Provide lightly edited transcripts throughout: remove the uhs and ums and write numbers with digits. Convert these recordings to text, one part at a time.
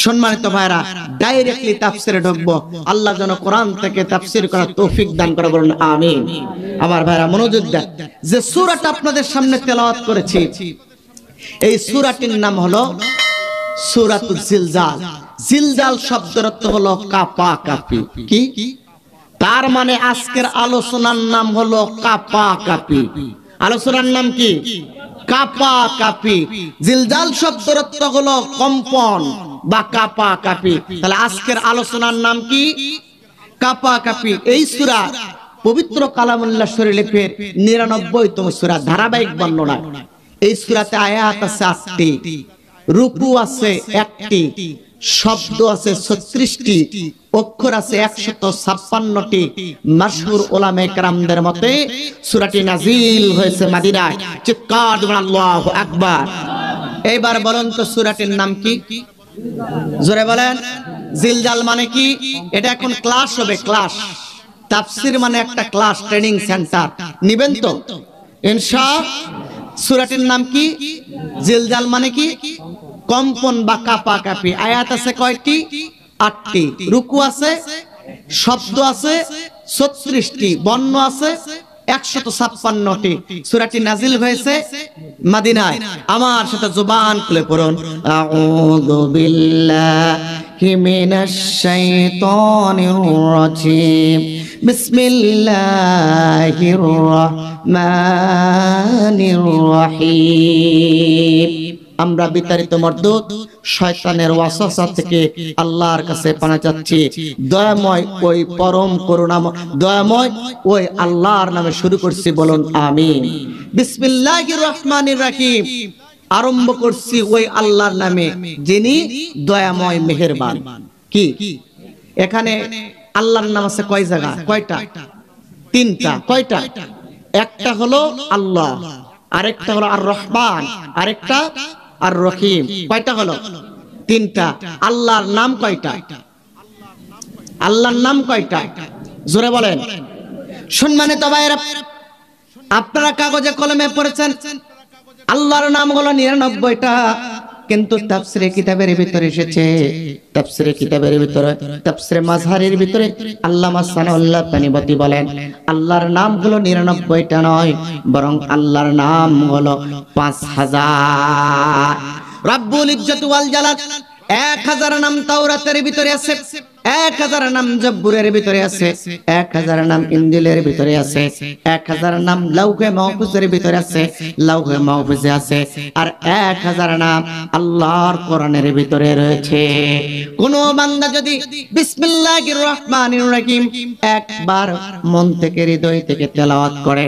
সম্মানিত ভাইরা, ডাইরেক্টলি তাফসিরে ঢুকবো। আল্লাহ যেন কোরআন থেকে তাফসির করার তৌফিক দান করে, বলুন আমিন। আমার ভাইরা মনোযোগ দেন, যে সূরাটা আপনাদের সামনে তেলাওয়াত করেছি এই সূরাটির নাম হলো সূরাতুল জিলজাল। জিলজাল শব্দের অর্থ হলো কাঁপাকাঁপি। কি? তার মানে আজকের আলোচনার নাম হলো কাঁপাকাঁপি। আলোচনার নাম কি? কাঁপাকাঁপি। জিলজাল শব্দের অর্থ হলো কম্পন বা কাঁপাকাঁপি। তাহলে আজকের আলোচনার নাম কি? কাঁপাকাঁপি। এই সূরা পবিত্র কালামুল্লাহ শরীফের 99তম সূরা, ধারাবাহিক বর্ণনা। এই সূরাতে আয়াত আছে 8টি, রুকু আছে 1টি, শব্দ আছে 36টি, অক্ষর আছে 156টি। মাশহুর উলামায়ে কেরামদের মতে সূরাটি নাজিল হয়েছে মদিনায়। চিৎকার দিবেন আল্লাহু আকবার। এইবার বলেন তো সূরাটির নাম কি? জোরে বলেন। জিলজাল মানে কি? এটা এখন ক্লাস হবে, ক্লাস। তাফসীর মানে একটা ক্লাস, ট্রেনিং সেন্টার। নিবেন তো ইনশাআল্লাহ? সূরাটির নাম কি? জিলজাল মানে কি? কম্পন বা কাঁপাকাঁপি। আয়াত আছে কয়টি? 8টি। রুকু আছে, শব্দ আছে 36টি, বর্ণ আছে 156টি। সূরাটি নাজিল হয়েছে মদিনায়। আমার সাথে জবান খুলে পড়ুন, আউযু বিল্লাহি মিনাশ শাইতানির রাজিম, বিসমিল্লাহির রহমানির রহিম। আমরা বিতাড়িত মরদুদ শয়তানের ওয়াসওয়াসা থেকে আল্লাহর কাছে পানা চাচ্ছি। দয়াময় ওই পরম করুণাময় দয়াময় ওই আল্লাহর নামে শুরু করছি, বলুন আমিন। বিসমিল্লাহির রহমানির রহিম। আরম্ভ করছি ওই আল্লাহর নামে যিনি দয়াময় মেহেরবান। কি? এখানে আল্লাহর নাম আছে কয় জায়গা? কয়টা? 3টা। কয়টা? একটা হলো আল্লাহ, আরেকটা হলো আর রহমান, আরেকটা আর রহিম। কয়টা হলো? 3টা। আল্লাহর নাম কয়টা? আল্লাহর নাম কয়টা? জোরে বলেন। সম্মানিত ভাইরা, আপনারা কাগজে কলমে পড়েছেন আল্লাহর নাম হলো 99টা, কিন্তু তাফসীরে কিতাবের ভিতরে এসেছে, তাফসীরে কিতাবের ভিতরে, তাফসীরে মাযহারের ভিতরে আল্লামা সানাউল্লাহ পানিপতি বলেন আল্লাহর নাম হলো 99টা নয়, বরং আল্লাহর নাম হলো 5000। রাব্বুল ইজ্জত ওয়াল জালাল 1000 নাম তাওরাতের ভিতরে আছে, 1000 নাম জব্বুরের ভিতরে আছে, 1000 নাম ইনজিলের ভিতরে আছে, 1000 নাম লাউহে মাহফুজের ভিতরে আছে, লাউহে মাহফুজে আছে, আর 1000 নাম আল্লাহর কোরআনের ভিতরে রয়েছে। কোন বান্দা যদি বিসমিল্লাহির রহমানির রহিম একবার মন থেকে, হৃদয় থেকে তেলাওয়াত করে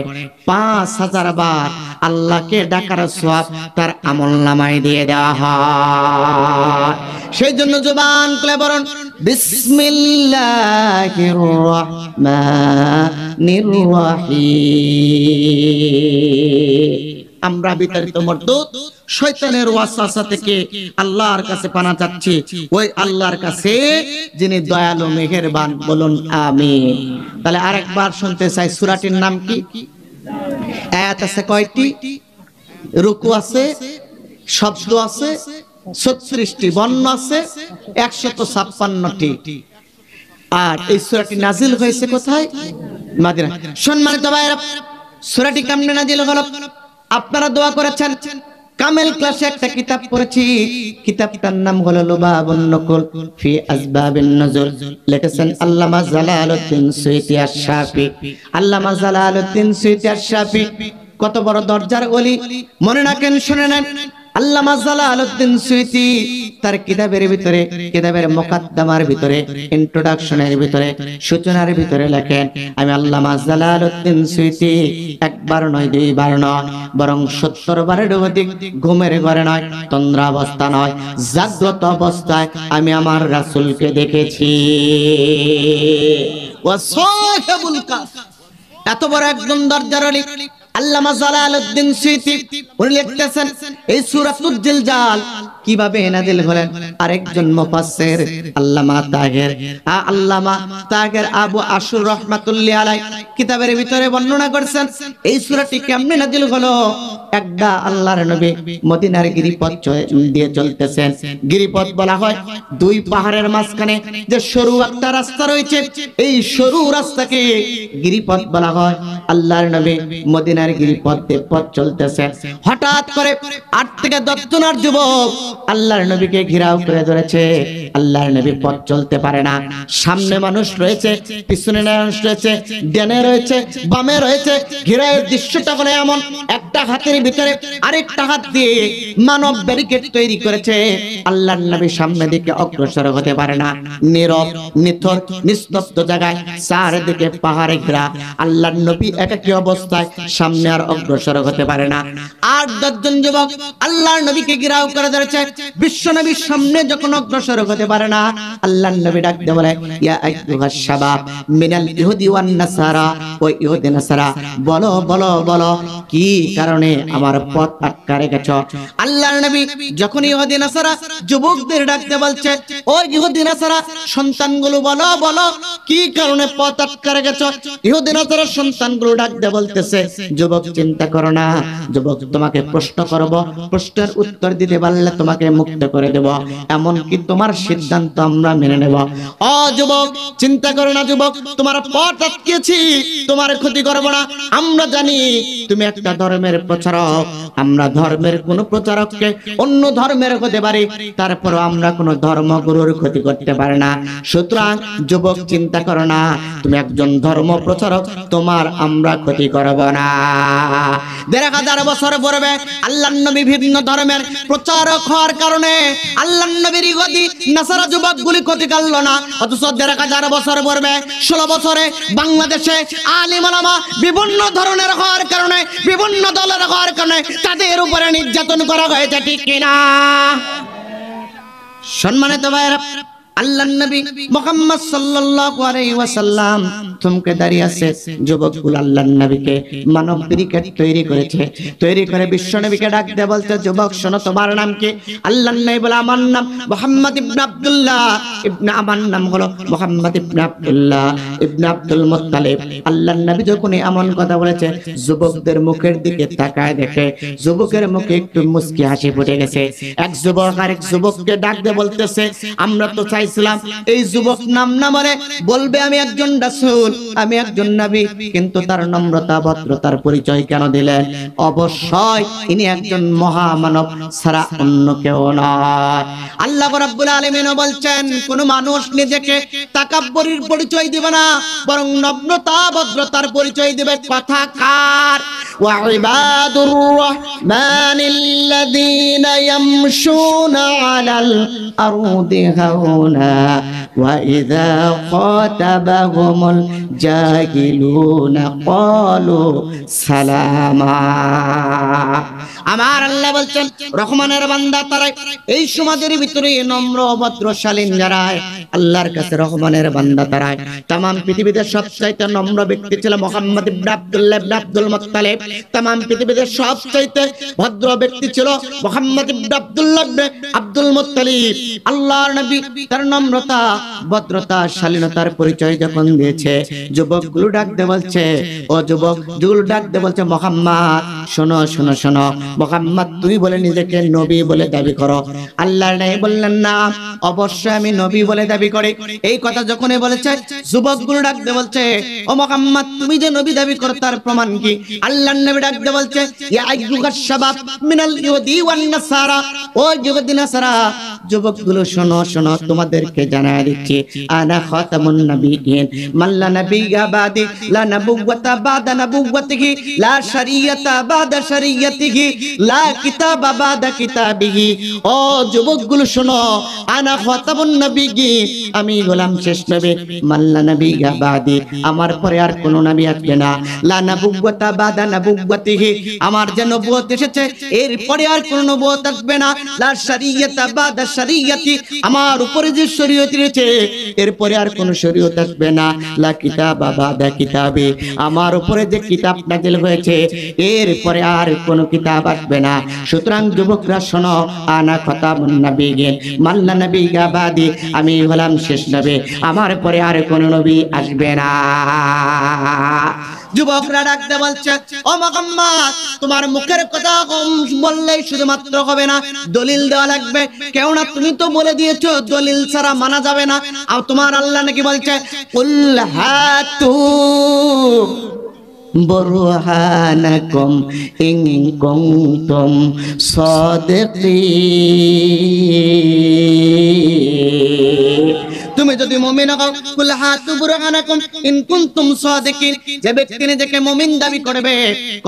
5000 বার আল্লাহকে ডাকার সওয়াব তার আমলনামায় দিয়ে দেওয়া হয়। সেই জন্য জবান খুলে বলুন বিসমিল্লাহির রহমানির রহিম। আমরা বিতাড়িত মরদুদ শয়তানের ওয়াসওয়াসা থেকে আল্লাহর কাছে পানা চাচ্ছি, ওই আল্লাহর কাছে যিনি দয়ালু মেহেরবান, বলুন আমিন। তাহলে আরেকবার শুনতে চাই, সূরাটির নাম কি? আয়াত আছে কয়টি? রুকু আছে, শব্দ আছে 36টি, বর্ণ আছে 156টি। আর এই সূরাটি নাজিল হয়েছে কোথায়? মদিনা। সম্মানিত ভাইরা, সূরাটি কেমনে নাজিল হলো? আপনারা দোয়া করেছেন। কামেল ক্লাসে একটা কিতাব পড়েছি, কিতাবটার নাম হলো লুবাবুন নকুল ফি আসবাবিন নুজুল, লিখেছেন আল্লামা জালালউদ্দিন সুয়ুতী আশ-শাফি। আল্লামা জালালউদ্দিন সুয়ুতী আশ-শাফি কত বড় দরজার ওলি, মনে রাখেন, শুনে নেন। আল্লামা জালালউদ্দিন সুয়ুতী তার কিতাবের ভিতরে, কিতাবের মুকাদ্দমার ভিতরে, ইন্ট্রোডাকশনের ভিতরে, সূচনার ভিতরে লেখেন, আমি আল্লামা জালালউদ্দিন সুয়ুতী একবার নয়, দুইবার নয়, বরং 70 বারের অধিক ঘুমের ঘরে নয়, তন্দ্রাবস্থা নয়, জাগ্রত অবস্থায় আমি আমার রাসূলকে দেখেছি। ওয়া সাহিবুল কাফ, এত বড় একজন দরজার ওলি, আল্লামা জালালউদ্দিন সুয়ুতী উনি লিখতেছেন এই সূরাতুল জিলজাল কিভাবে নাযিল হলেন। আরেকজন মুফাসসির আল্লামা তাহের আবু আশুর রাহমাতুল্লাহি আলাইহি কিতাবের ভিতরে বর্ণনা করেছেন এই সূরাটি কেমনে নাযিল হলো। একটা আল্লাহর নবী মদিনার গিরিপথ দিয়ে চলতেছেন। গিরিপথ বলা হয় দুই পাহাড়ের মাঝখানে যে সরু একটা রাস্তা রয়েছে, এই সরু রাস্তাকে গিরিপথ বলা হয়। আল্লাহর নবী মদিনার গিরিপথ দিয়ে পথ চলতেছেন, হঠাৎ করে 8 থেকে 10 জনের যুবক আল্লাহর নবীকে ঘেরাও করে ধরেছে। আল্লাহর নবী পথ চলতে পারে না। সামনে মানুষ রয়েছে, পিছনে মানুষ রয়েছে, ডানে রয়েছে, বামে রয়েছে। ঘেরাওয়ের দৃশ্যটা হলো এমন, একটা হাতের ভিতরে আরেকটা হাত দিয়ে মানব ব্যারিকেড তৈরি করেছে। আল্লাহর নবী সামনে দিকে অগ্রসর হতে পারে না। নীরব, নিথর, নিস্তব্ধ জায়গায়, চারিদিকে পাহাড়ে ঘেরা। আল্লাহর নবী একাকী অবস্থায় সামনে আর অগ্রসর হতে পারে না। 8-10 জন যুবক আল্লাহর নবীকে ঘেরাও করে ধরেছে। বিশ্ব নবীর সামনে যখন অগ্রসর হতে পারে না, আল্লাহর নবী ডাক দিয়ে বলে, ইয়া আইয়ুহাস শাবাব মিনাল ইহুদি ওয়ান নাসারা, ও ইহুদি নাসারা, বলো বলো বলো কি কারণে আমার পথ আটকা রেখেছ। আল্লাহর নবী যখন ইহুদি নাসারা যুবকদের ডাকতে বলছে, ও ইহুদি নাসারা সন্তানগুলো বলো বলো কি কারণে পথ আটকা রেখেছ। ইহুদি নাসারা সন্তানগুলো ডাকতে বলতেছে, যুবক চিন্তা করো না, যুবক তোমাকে প্রশ্ন করব, প্রশ্নের উত্তর দিতে পারলে তোমাকে মুক্ত করে দেব, এমনকি তোমার সিদ্ধান্ত আমরা মেনে নেব। ও যুবক চিন্তা করো না, যুবক তোমার পথ আটকেছি, তোমার ক্ষতি করব না। আমরা জানি তুমি একটা ধর্মের প্রচারক, আমরা ধর্মের কোন প্রচারককে অন্য ধর্মের হতে পারি, তারপরও আমরা কোন ধর্মগুরুর ক্ষতি করতে পারি না। সুতরাং যুবক চিন্তা করো না, তুমি একজন ধর্ম প্রচারক, তোমার আমরা ক্ষতি করব না। 1000 বছর পূর্বে আল্লাহর নবী ভিন্ন ধর্মের প্রচারক হওয়ার কারণে আল্লাহর নবীর ইহুদি নাসারা যুবকগুলি ক্ষতি করলো না। অথচ 1000 বছর পূর্বে 16 বছরে বাংলাদেশে আলিম ওলামা বিভিন্ন ধরনের হওয়ার কারণে, বিভিন্ন দলের হওয়ার কারণে তাদের উপরে নির্যাতন করা হয়েছে, ঠিক কিনা? সম্মানিত ভাইরা, আল্লাহর নবী মুহাম্মদ সাল্লাল্লাহু আলাইহি ওয়াসাল্লাম থমকে দাঁড়িয়ে আছে। যুবকগুলো আল্লাহর নবীকে মানব ব্যারিকেড তৈরি করেছে, তৈরি করে বিশ্ব নবীকে ডাক দিয়ে বলছে, যুবক শোনো, তোমার নাম কি? আল্লাহর নবী বলে, আমার নাম মুহাম্মদ ইবনে আব্দুল্লাহ ইবনে, আমার নাম হলো মুহাম্মদ ইবনে আব্দুল্লাহ ইবনে আব্দুল মুত্তালিব। আল্লাহর নবী যখন এমন কথা বলেছে, যুবকদের মুখের দিকে তাকায় দেখে যুবকের মুখে একটু মুস্কি হাসি ফুটে গেছে। এক যুবক আরেক যুবককে ডাক দিয়ে বলতেছে, আমরা তো চাইছিলাম এই যুবক নাম না বলে বলবে আমি একজন রাসূল, আমি একজন নবী, কিন্তু তার নম্রতা ভদ্রতার পরিচয় কেন দিলেন? অবশ্যই ইনি একজন মহামানব ছাড়া অন্য কেউ নয়। আল্লাহ রাব্বুল আলামিন বলছেন, কোন মানুষ নিজেকে তাকাব্বুরির পরিচয় দিবে না, বরং নম্রতা ভদ্রতার পরিচয় দিবে। কথা কার? ওয়া ইবাদুর রাহমানিল্লাযীনা ইয়ামশুনা আলাল আরদি হাওনা ওয়া ইযা খাতাবাহুমুল জাহিলুনা ক্বালু সালামা। আমার আল্লাহ বলছেন, রহমানের বান্দা তারা এই সমাজের ভিতরে নম্র ভদ্র শালীন যারা আল্লাহর কাছে রহমানের বান্দা তারা। तमाम পৃথিবীতে সবচাইতে নম্র ব্যক্তি ছিল মুহাম্মদ ইবনে আব্দুল্লাহ ইবনে আব্দুল মুত্তালিব। तमाम পৃথিবীতে সবচাইতে ভদ্র ব্যক্তি ছিল মুহাম্মদ ইবনে আব্দুল্লাহ ইবনে আব্দুল মুত্তালিব। আল্লাহর নবী তার নম্রতা ভদ্রতা শালীনতার পরিচয় যখন দিয়েছে, যুবকগুলো ডাক দিয়ে বলছে, ও যুবকগুলো ডাক দিয়ে বলছে, মুহাম্মদ শোনো শোনো শোনো, মুহাম্মদ তুমি বলে নিজেকে নবী বলে দাবি করো। আল্লাহর নবী বললেন, না অবশ্যই আমি নবী বলে দাবি করি। এই কথা যখনই বলেছে, যুবকগুলো ডাক দিয়ে বলছে, ও মুহাম্মদ তুমি যে নবী দাবি করো তার প্রমাণ কি? আল্লাহর নবী ডাক দিয়ে বলছে, ইয়া আইয়ুহাস শাবাব মিনাল ইহুদি ওয়ান নাসারা, ও ইহুদি নাসারা যুবকগুলো শোনো শোনো, তোমাদেরকে জানাই দিচ্ছি, আনা খাতামুন নাবিয়্যিন মান লা নাবিয়্যা বাদি, লা নাবুওয়াতা বাদা নাবুওয়াতিহি, লা শরীয়তা বাদা শরীয়তিহি, লা কিতাবা বাদা কিতাবিহি। ও যুবকগুলো শোনো, আনা খাতামুন নাবিয়্যিন, আমি গোলাম শেষ নবী, মান লা নাবিয়্যা বাদি, আমার পরে আর কোনো নবী আসবে না, লা নাবুওয়াতা বাদা নবুওয়াতিহি, আমার যে নবুয়ত এসেছে এরপরে আর কোন নবুয়ত আসবে না। লা শরীয়তা বাদা শরীয়তি, আমার উপরে যে শরীয়ত রয়েছে এরপরে আর কোন শরীয়ত আসবে না। লা কিতাবা বাদা কিতাবি, আমার উপরে যে কিতাব নাযিল হয়েছে এরপরে আর কোন কিতাব আসবে না। সুতরাং যুবকরা শোনো, আনা খতামুন নবিয়্যিন মাল্লা নবিয়্যা বাদি, আমি হলাম শেষ নবী, আমার পরে আর কোন নবী আসবে না। যুবকরা ডাকতে বলছে, ও মুহাম্মদ, তোমার মুখের কথা বললেই শুধুমাত্র হবে না, দলিল দেওয়া লাগবে। কেননা তুমি তো বলে দিয়েছো দলিল ছাড়া মানা যাবে না। আর তোমার আল্লাহ নাকি বলছে, কুল হাতু বুরহানাকুম ইন কুনতুম সাদিকিন, তুমি যদি মুমিন হও, কুল হাতু বুরহানাকুম ইন কুনতুম সাদিকিন, যে ব্যক্তি নিজেকে মুমিন দাবি করবে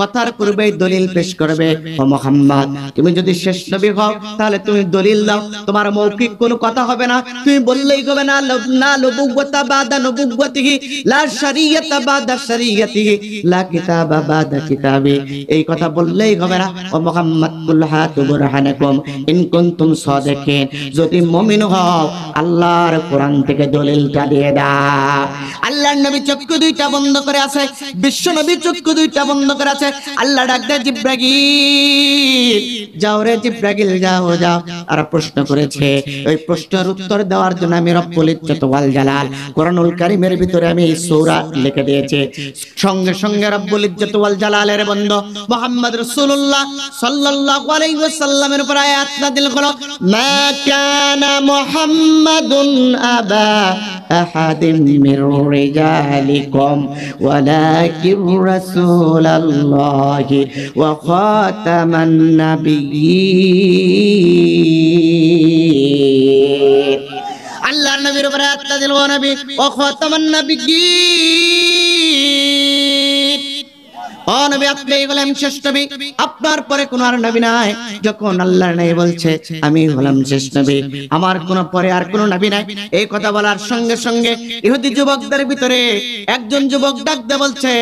কথার পূর্বে দলিল পেশ করবে। ও মুহাম্মদ, তুমি যদি শেষ নবী হও তাহলে তুমি দলিল দাও, তোমার মৌখিক কোনো কথা হবে না, তুমি বললেই হবে না না নবুওয়াতা বাদা নবুওয়াতিহি, লা শরীয়তা বাদা শরীয়তিহি, লা কিতাবা বাদা কিতাবি, এই কথা বললেই হবে না। ও মুহাম্মদ, কুল হাতু বুরহানাকুম ইন কুনতুম সাদিকিন, যদি মুমিন হও আল্লাহর কোরআন থেকে দলিলটা দিয়ে দাও। আল্লাহর নবী চক্ষু দুইটা বন্ধ করে আছে, বিশ্ব নবী চক্ষু দুইটা বন্ধ করে আছে। আল্লাহ ডাক দেয়, জিবরাইল যাও রে জিবরাইল, যাও যাও। আর প্রশ্ন করেছে, ওই প্রশ্নের উত্তর দেওয়ার জন্য আমি রব্বুল ইজ্জত ওয়াল জালাল কোরআনুল কারীমের ভিতরে আমি এই সূরা লিখে দিয়েছি। সঙ্গে সঙ্গে রব্বুল ইজ্জত ওয়াল জালালের বন্ধু মুহাম্মদ রাসূলুল্লাহ সাল্লাল্লাহু আলাইহি ওয়াসাল্লামের উপর আয়াত নাযিল হলো, মা কানা মুহাম্মাদুন আবা আহাদিম মির রিজালিকুম ওয়ালাকিন রাসূলুল্লাহি ওয়া খাতামান নাবিয়্যিন। আল্লাহর নবীর উপর আয়াত নাযিল হলো, নবী ওয়া খাতামান নাবিয়্যিন, ও নবী আপনি হলেন শেষ নবী, আপনার পরে কোন আর নবী নাই। যখন আল্লাহর নবী বলছে আমি হলাম শেষ নবী, আমার কোন পরে আর কোন নবী নাই, এই কথা বলার সঙ্গে সঙ্গে ইহুদি যুবকদের ভিতরে একজন যুবক ডাকতে বলছে,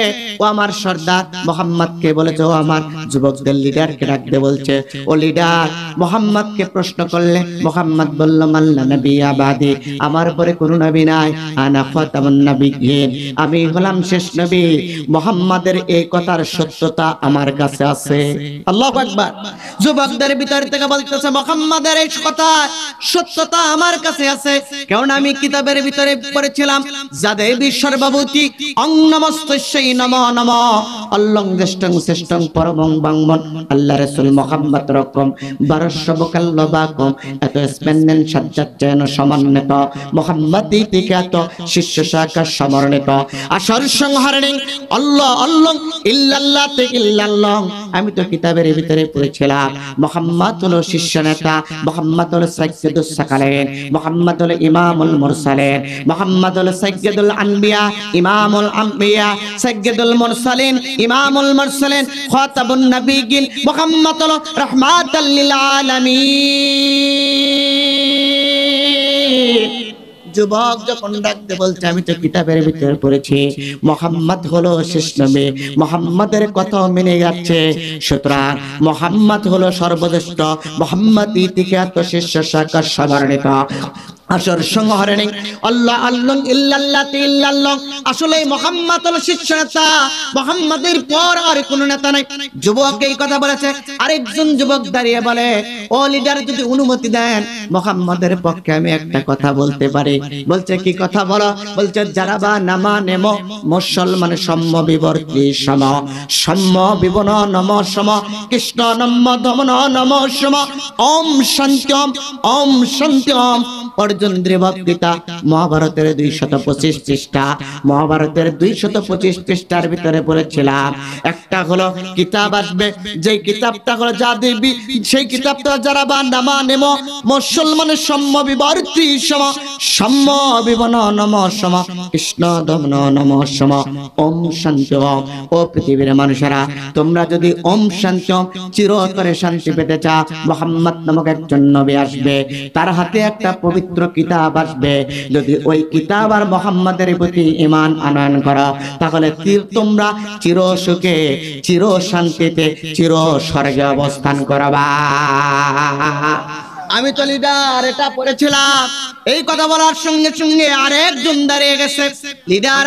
ও আমার সর্দার মুহাম্মদকে বলেছে, ও আমার যুবকদের লিডারকে ডাকতে বলছে, ও লিডার মুহাম্মদকে প্রশ্ন করলে মুহাম্মদ বলল, মাল্লা নবিয়্যা বাদি, আমার পরে কোন নবী নাই, আনা খাতামুন নবিয়্যিন, আমি হলাম শেষ নবী। মুহাম্মাদের এই কথার সত্যতা আমার কাছে আছে। আল্লাহু আকবার। যুবকদের ভিতর থেকে বলতেছে, মুহাম্মাদের এই কথা সত্যতা আমার কাছে আছে, কারণ আমি কিতাবের ভিতরে পড়েছিলাম, যাদের সর্বভূতি অং নমস্তস্যৈ নমো নমঃ অল্লং জ্যেষ্ঠং শ্রেষ্ঠং পরমং বাংমন, আল্লাহ রাসূল মুহাম্মদ রকম বারশবকাল্লবাকুম এত স্পেন্নেন সাজ্জাজ্জান সমন্বিত মুহাম্মাদি থেকে এত শিষ্য শাখা সমন্বিত আসর সংহরণে আল্লাহ আল্লাহ ইল্লাল্লাহ থেকে ইল্লাল্লাহ। আমি তো কিতাবের ভিতরে পড়েছিলাম মুহাম্মদ হলো শীর্ষ নেতা, মুহাম্মদ হলো সাইয়্যিদুস সাকালাইন, মুহাম্মদ হলো ইমামুল মুরসালিন, মুহাম্মদ হলো সাইয়্যিদুল আনবিয়া ইমামুল আম্বিয়া, সাইয়্যিদুল মুরসালিন ইমামুল মুরসালিন, খাতাবুন নবিয়্যিন, মুহাম্মদ হলো রাহমাতাল লিল আলামিন। যুবক যখন ডাকতে বলছে, আমি তো কিতাবের ভিতরে পড়েছি মুহাম্মদ হলো শেষ নবী, মুহাম্মাদের কথা মেনে যাচ্ছে, সুতরাং মুহাম্মদ হলো সর্বশ্রেষ্ঠ, মুহাম্মদ ইতিহাস শীর্ষ শাখা সবর্ণিত আসর সংহরণে আল্লাহ আল্লাহ ইল্লাল্লাহ ইল্লাল্লাহ। আসলে মুহাম্মদ হলো শীর্ষ নেতা, মুহাম্মাদের পর আর কোনো নেতা নাই। যুবক এই কথা বলেছে, আরেকজন যুবক দাঁড়িয়ে বলে, ও লিডার যদি অনুমতি দেন মুহাম্মাদের পক্ষে আমি একটা কথা বলতে পারি। বলছে কি কথা বলো? বলছে যারা বা নামা নেমো মুসলমান সম্য বিবর্তি সম, সম্য বিবন নম সম, কৃষ্ণ নম দমন নম সম, ওম শান্ত্যম ওম শান্ত্যম। অর্জুন বক্তৃতা মহাভারতের 225 পৃষ্ঠা, মহাভারতের 225 পৃষ্ঠার ভিতরে পড়েছিলাম। একটা হলো কিতাব আসবে, যে কিতাবটা হলো যা দেবী, সেই কিতাবটা যারা বা নামা নেমো মুসলমানের সম্য বিবর্তি সম, সম্য বিবন নম সম, কৃষ্ণ দমন নম সম, ওম শান্ত্যম। ও পৃথিবীর মানুষেরা, তোমরা যদি ওম শান্ত্যম চিরতরে শান্তি পেতে চাও, মুহাম্মদ নামক একজন নবী আসবে, তার হাতে একটা পবিত্র কিতাব আসবে, যদি ওই কিতাব আর মুহাম্মাদের প্রতি ঈমান আনয়ন করো, তাহলে তোমরা চির সুখে, চির শান্তিতে, চির স্বর্গে অবস্থান করবা। আমি তো লিডার এটা পড়েছিলাম। এই কথা বলার সঙ্গে সঙ্গে আরেকজন দাঁড়িয়ে গেছে। লিডার,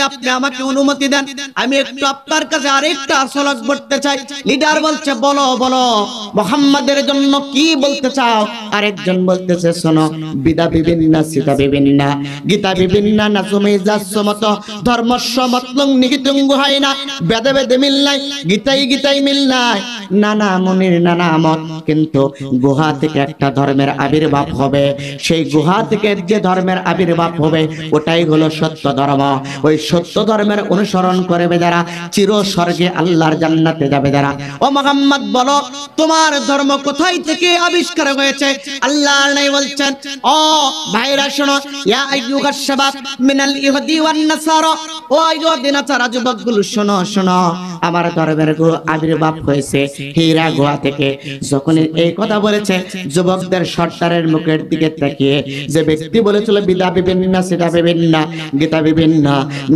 আপনি আমাকে অনুমতি দেন, আমি একটু আপনার কাছে আরেকটা শ্লোক পড়তে চাই। লিডার বলছে, বলো বলো, মুহাম্মাদের জন্য কি বলতে চাও? আরেকজন বলতেছে, শোনো, বিদা বিভিন্ন সীতা বিভিন্ন গীতা বিভিন্ন নাজুমে যাসমত ধর্মস্ব মতলং নিহিতং গুহাইনা বেদে বেদে মিল নাই, গীতাই গীতাই মিল নাই, নানা মুনির নানা মত, কিন্তু গুহা থেকে একটা ধর্মের আবির্ভাব হবে। সেই গুহা থেকে যে ধর্মের আবির্ভাব হবে ওটাই হলো সত্য ধর্ম। ওই সত্য ধর্মের অনুসরণ করবে যারা, চির স্বর্গে আল্লাহর জান্নাতে যাবে যারা। ও মুহাম্মদ, বলো তোমার ধর্ম কোথায় থেকে আবিষ্কার হয়েছে? আল্লাহ নাই বলছেন, ও ভাইরা শোনো, ইয়া আইয়ুহাস শাবাব মিনাল ইহুদি ওয়ান নাসারা, ও ইহুদি নাসারা যুবকগুলো শোনো শোনো, আমার ধর্মের আবির্ভাব হয়েছে হীরা গুহা থেকে। যখন এই কথা বলেছে, যুবকদের সর্দারের মুখের দিকে তাকিয়ে যে ব্যক্তি বলেছিল বিদা বিভিন্ন সীতা বিভিন্ন গীতা বিভিন্ন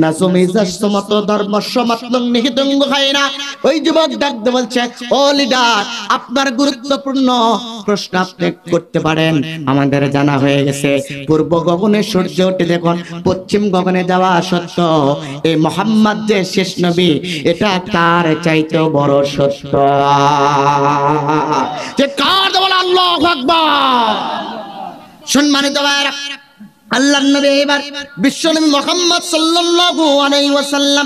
নাজুমিজাসমত ধর্মসমতলং নিহিতং গুহাইনা, ওই যুবক ডাকতে বলছে, ও লিডার, আপনার গুরুত্বপূর্ণ প্রশ্ন আপনি করতে পারেন। আমাদের জানা হয়ে গেছে পূর্ব গগনে সূর্য ওঠে যখন পশ্চিম গগনে যাওয়া সত্য, এই মুহাম্মদ যে শেষ নবী এটা তার চাইতেও বড় সত্য। যে কার বলে আল্লাহু আকবার। সম্মানিত ভাইরা, আল্লাহর নবী এবার বিশ্বনবী মুহাম্মদ সাল্লাল্লাহু আলাইহি ওয়াসাল্লাম,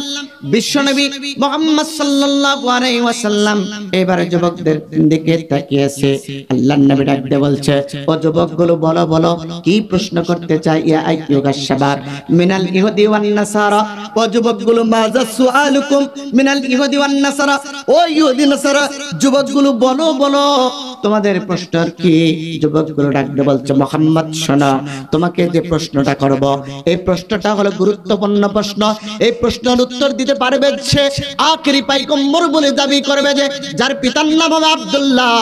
বিশ্বনবী মুহাম্মদ সাল্লাল্লাহু আলাইহি ওয়াসাল্লাম এবার যুবকদের দিকে তাকিয়েছে। আল্লাহর নবী ডাকতে বলছে, ও যুবকগুলো বলো বলো, কি প্রশ্ন করতে চাই? ইয়া আইয়ুহাস শাবাব মিনাল ইহুদি ওয়ান নাসারা, ও যুবকগুলো মাজা সুআলুকুম মিনাল ইহুদি ওয়ান নাসারা, ও ইহুদি নাসারা যুবকগুলো বলো বলো, তোমাদের প্রশ্ন কি? যুবকগুলো ডাকতে বলছে, মুহাম্মদ শোনো, তোমাকে যে প্রশ্নটা করব এই প্রশ্নটা হলো গুরুত্বপূর্ণ প্রশ্ন। এই প্রশ্নের উত্তর দিতে পারবে সে আখেরি পয়গম্বর বলে দাবি করবে, যে যার পিতার নাম হবে আব্দুল্লাহ,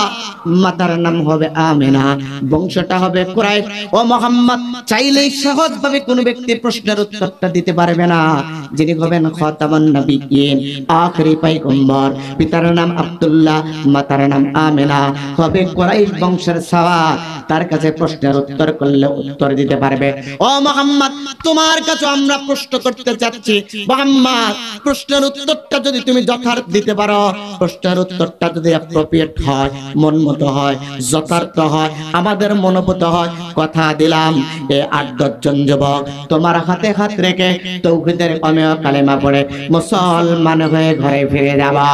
মাতার নাম হবে আমিনা, বংশটা হবে কুরাইশ। ও মুহাম্মদ, চাইলেই সহজভাবে কোনো ব্যক্তি প্রশ্নের উত্তরটা দিতে পারবে না। যিনি হবেন খাতামুন নবিয়্যিন, আখেরি পয়গম্বর, পিতার নাম আব্দুল্লাহ, মাতার নাম আমিনা, হবে কুরাইশ বংশের সওয়ার, তার কাছে প্রশ্নের উত্তর করলে উত্তর দিতে পারবে। ও মুহাম্মদ, তোমার কাছে আমরা প্রশ্ন করতে চাচ্ছি, মুহাম্মদ, প্রশ্নের উত্তরটা যদি তুমি যথার্থ দিতে পারো, প্রশ্নের উত্তরটা যদি অ্যাপ্রোপ্রিয়েট হয়, মনমতো হয়, যথার্থ হয়, আমাদের মনোভূত হয়, কথা দিলাম এই ৮-১০ জন যুবক তোমার হাতে হাত রেখে তাওহীদের অমেয় কালেমা পড়ে মুসলমান হয়ে ঘরে ফিরে যাবা।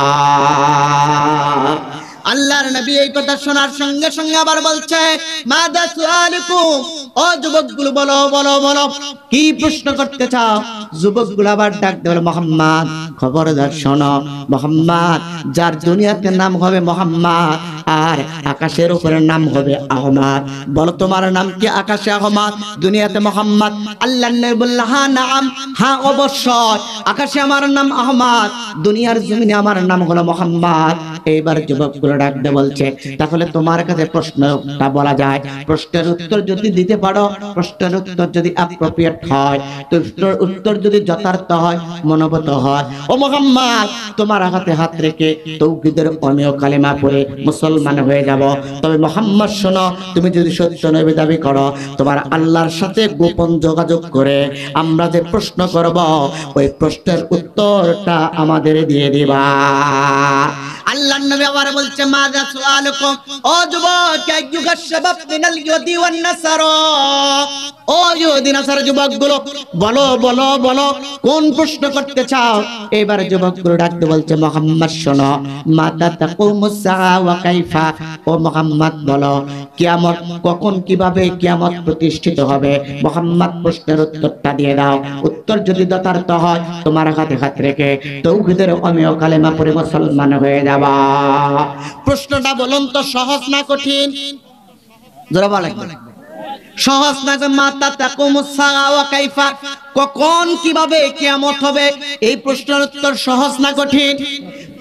আল্লাহর নবী এই কথা শোনার সঙ্গে সঙ্গে আবার বলছে, মাদা সুআলুকুম, ও যুবকগুলো বলো বলো বলো, কি প্রশ্ন করতে চাও? যুবকগুলো আবার ডাক দেবে, মুহাম্মদ খবরদার শোনো, মুহাম্মদ যার দুনিয়াতে নাম হবে মুহাম্মদ আর আকাশের উপরে নাম হবে আহমদ, বলো তোমার নাম কি? আকাশে আহমদ, দুনিয়াতে মুহাম্মদ। আল্লাহর নবী বলল, হ্যাঁ নাম, হ্যাঁ অবশ্যই, আকাশে আমার নাম আহমদ, দুনিয়ার জমিনে আমার নাম হলো মুহাম্মদ। এইবার যুবকগুলো ডাকতে বলছে, তাহলে তোমার কাছে প্রশ্নটা বলা যায়, প্রশ্নের উত্তর যদি দিতে পারো, প্রশ্নের উত্তর যদি অ্যাপ্রোপ্রিয়েট হয়, উত্তর যদি যথার্থ হয়, মনোভূত হয়, ও মুহাম্মদ তোমার হাতে হাত রেখে তাওহীদের অমেয় কালেমা পড়ে মুসলমান হয়ে যাব। তবে মুহাম্মদ শোনো, তুমি যদি সত্য নবী দাবি করো, তোমার আল্লাহর সাথে গোপন যোগাযোগ করে আমরা যে প্রশ্ন করব ওই প্রশ্নের উত্তরটা আমাদের দিয়ে দিবা। আল্লাহর নবী আবার বলছে, মাযা সুআলুকুম, ও যুবক, আইয়ুহাস শাবাব মিনাল ইহুদি ওয়ান নাসারা, ও ইহুদি নাসারা যুবকগুলো বলো বলো বলো, কোন প্রশ্ন করতে চাও? এবার যুবকগুলো ডাকতে বলছে, মুহাম্মদ শোনো, মাতা তাকুমুস সাআ ওয়া কাইফা, ও মুহাম্মদ বলো কিয়ামত কখন, কিভাবে কিয়ামত প্রতিষ্ঠিত হবে? মুহাম্মদ প্রশ্নের উত্তরটা দিয়ে দাও। উত্তর যদি যথার্থ হয়, তোমার হাতে হাত রেখে তাওহীদের অমেয় কালেমা পড়ে মুসলমান হয়ে যাবা। প্রশ্নটা বলুন তো সহজ না কঠিন? জোরে বলেন। সহজ না? মাতা তাকুমুস সাআ ওয়া কাইফা, কখন কিভাবে কিয়ামত হবে, এই প্রশ্নের উত্তর সহজ না কঠিন?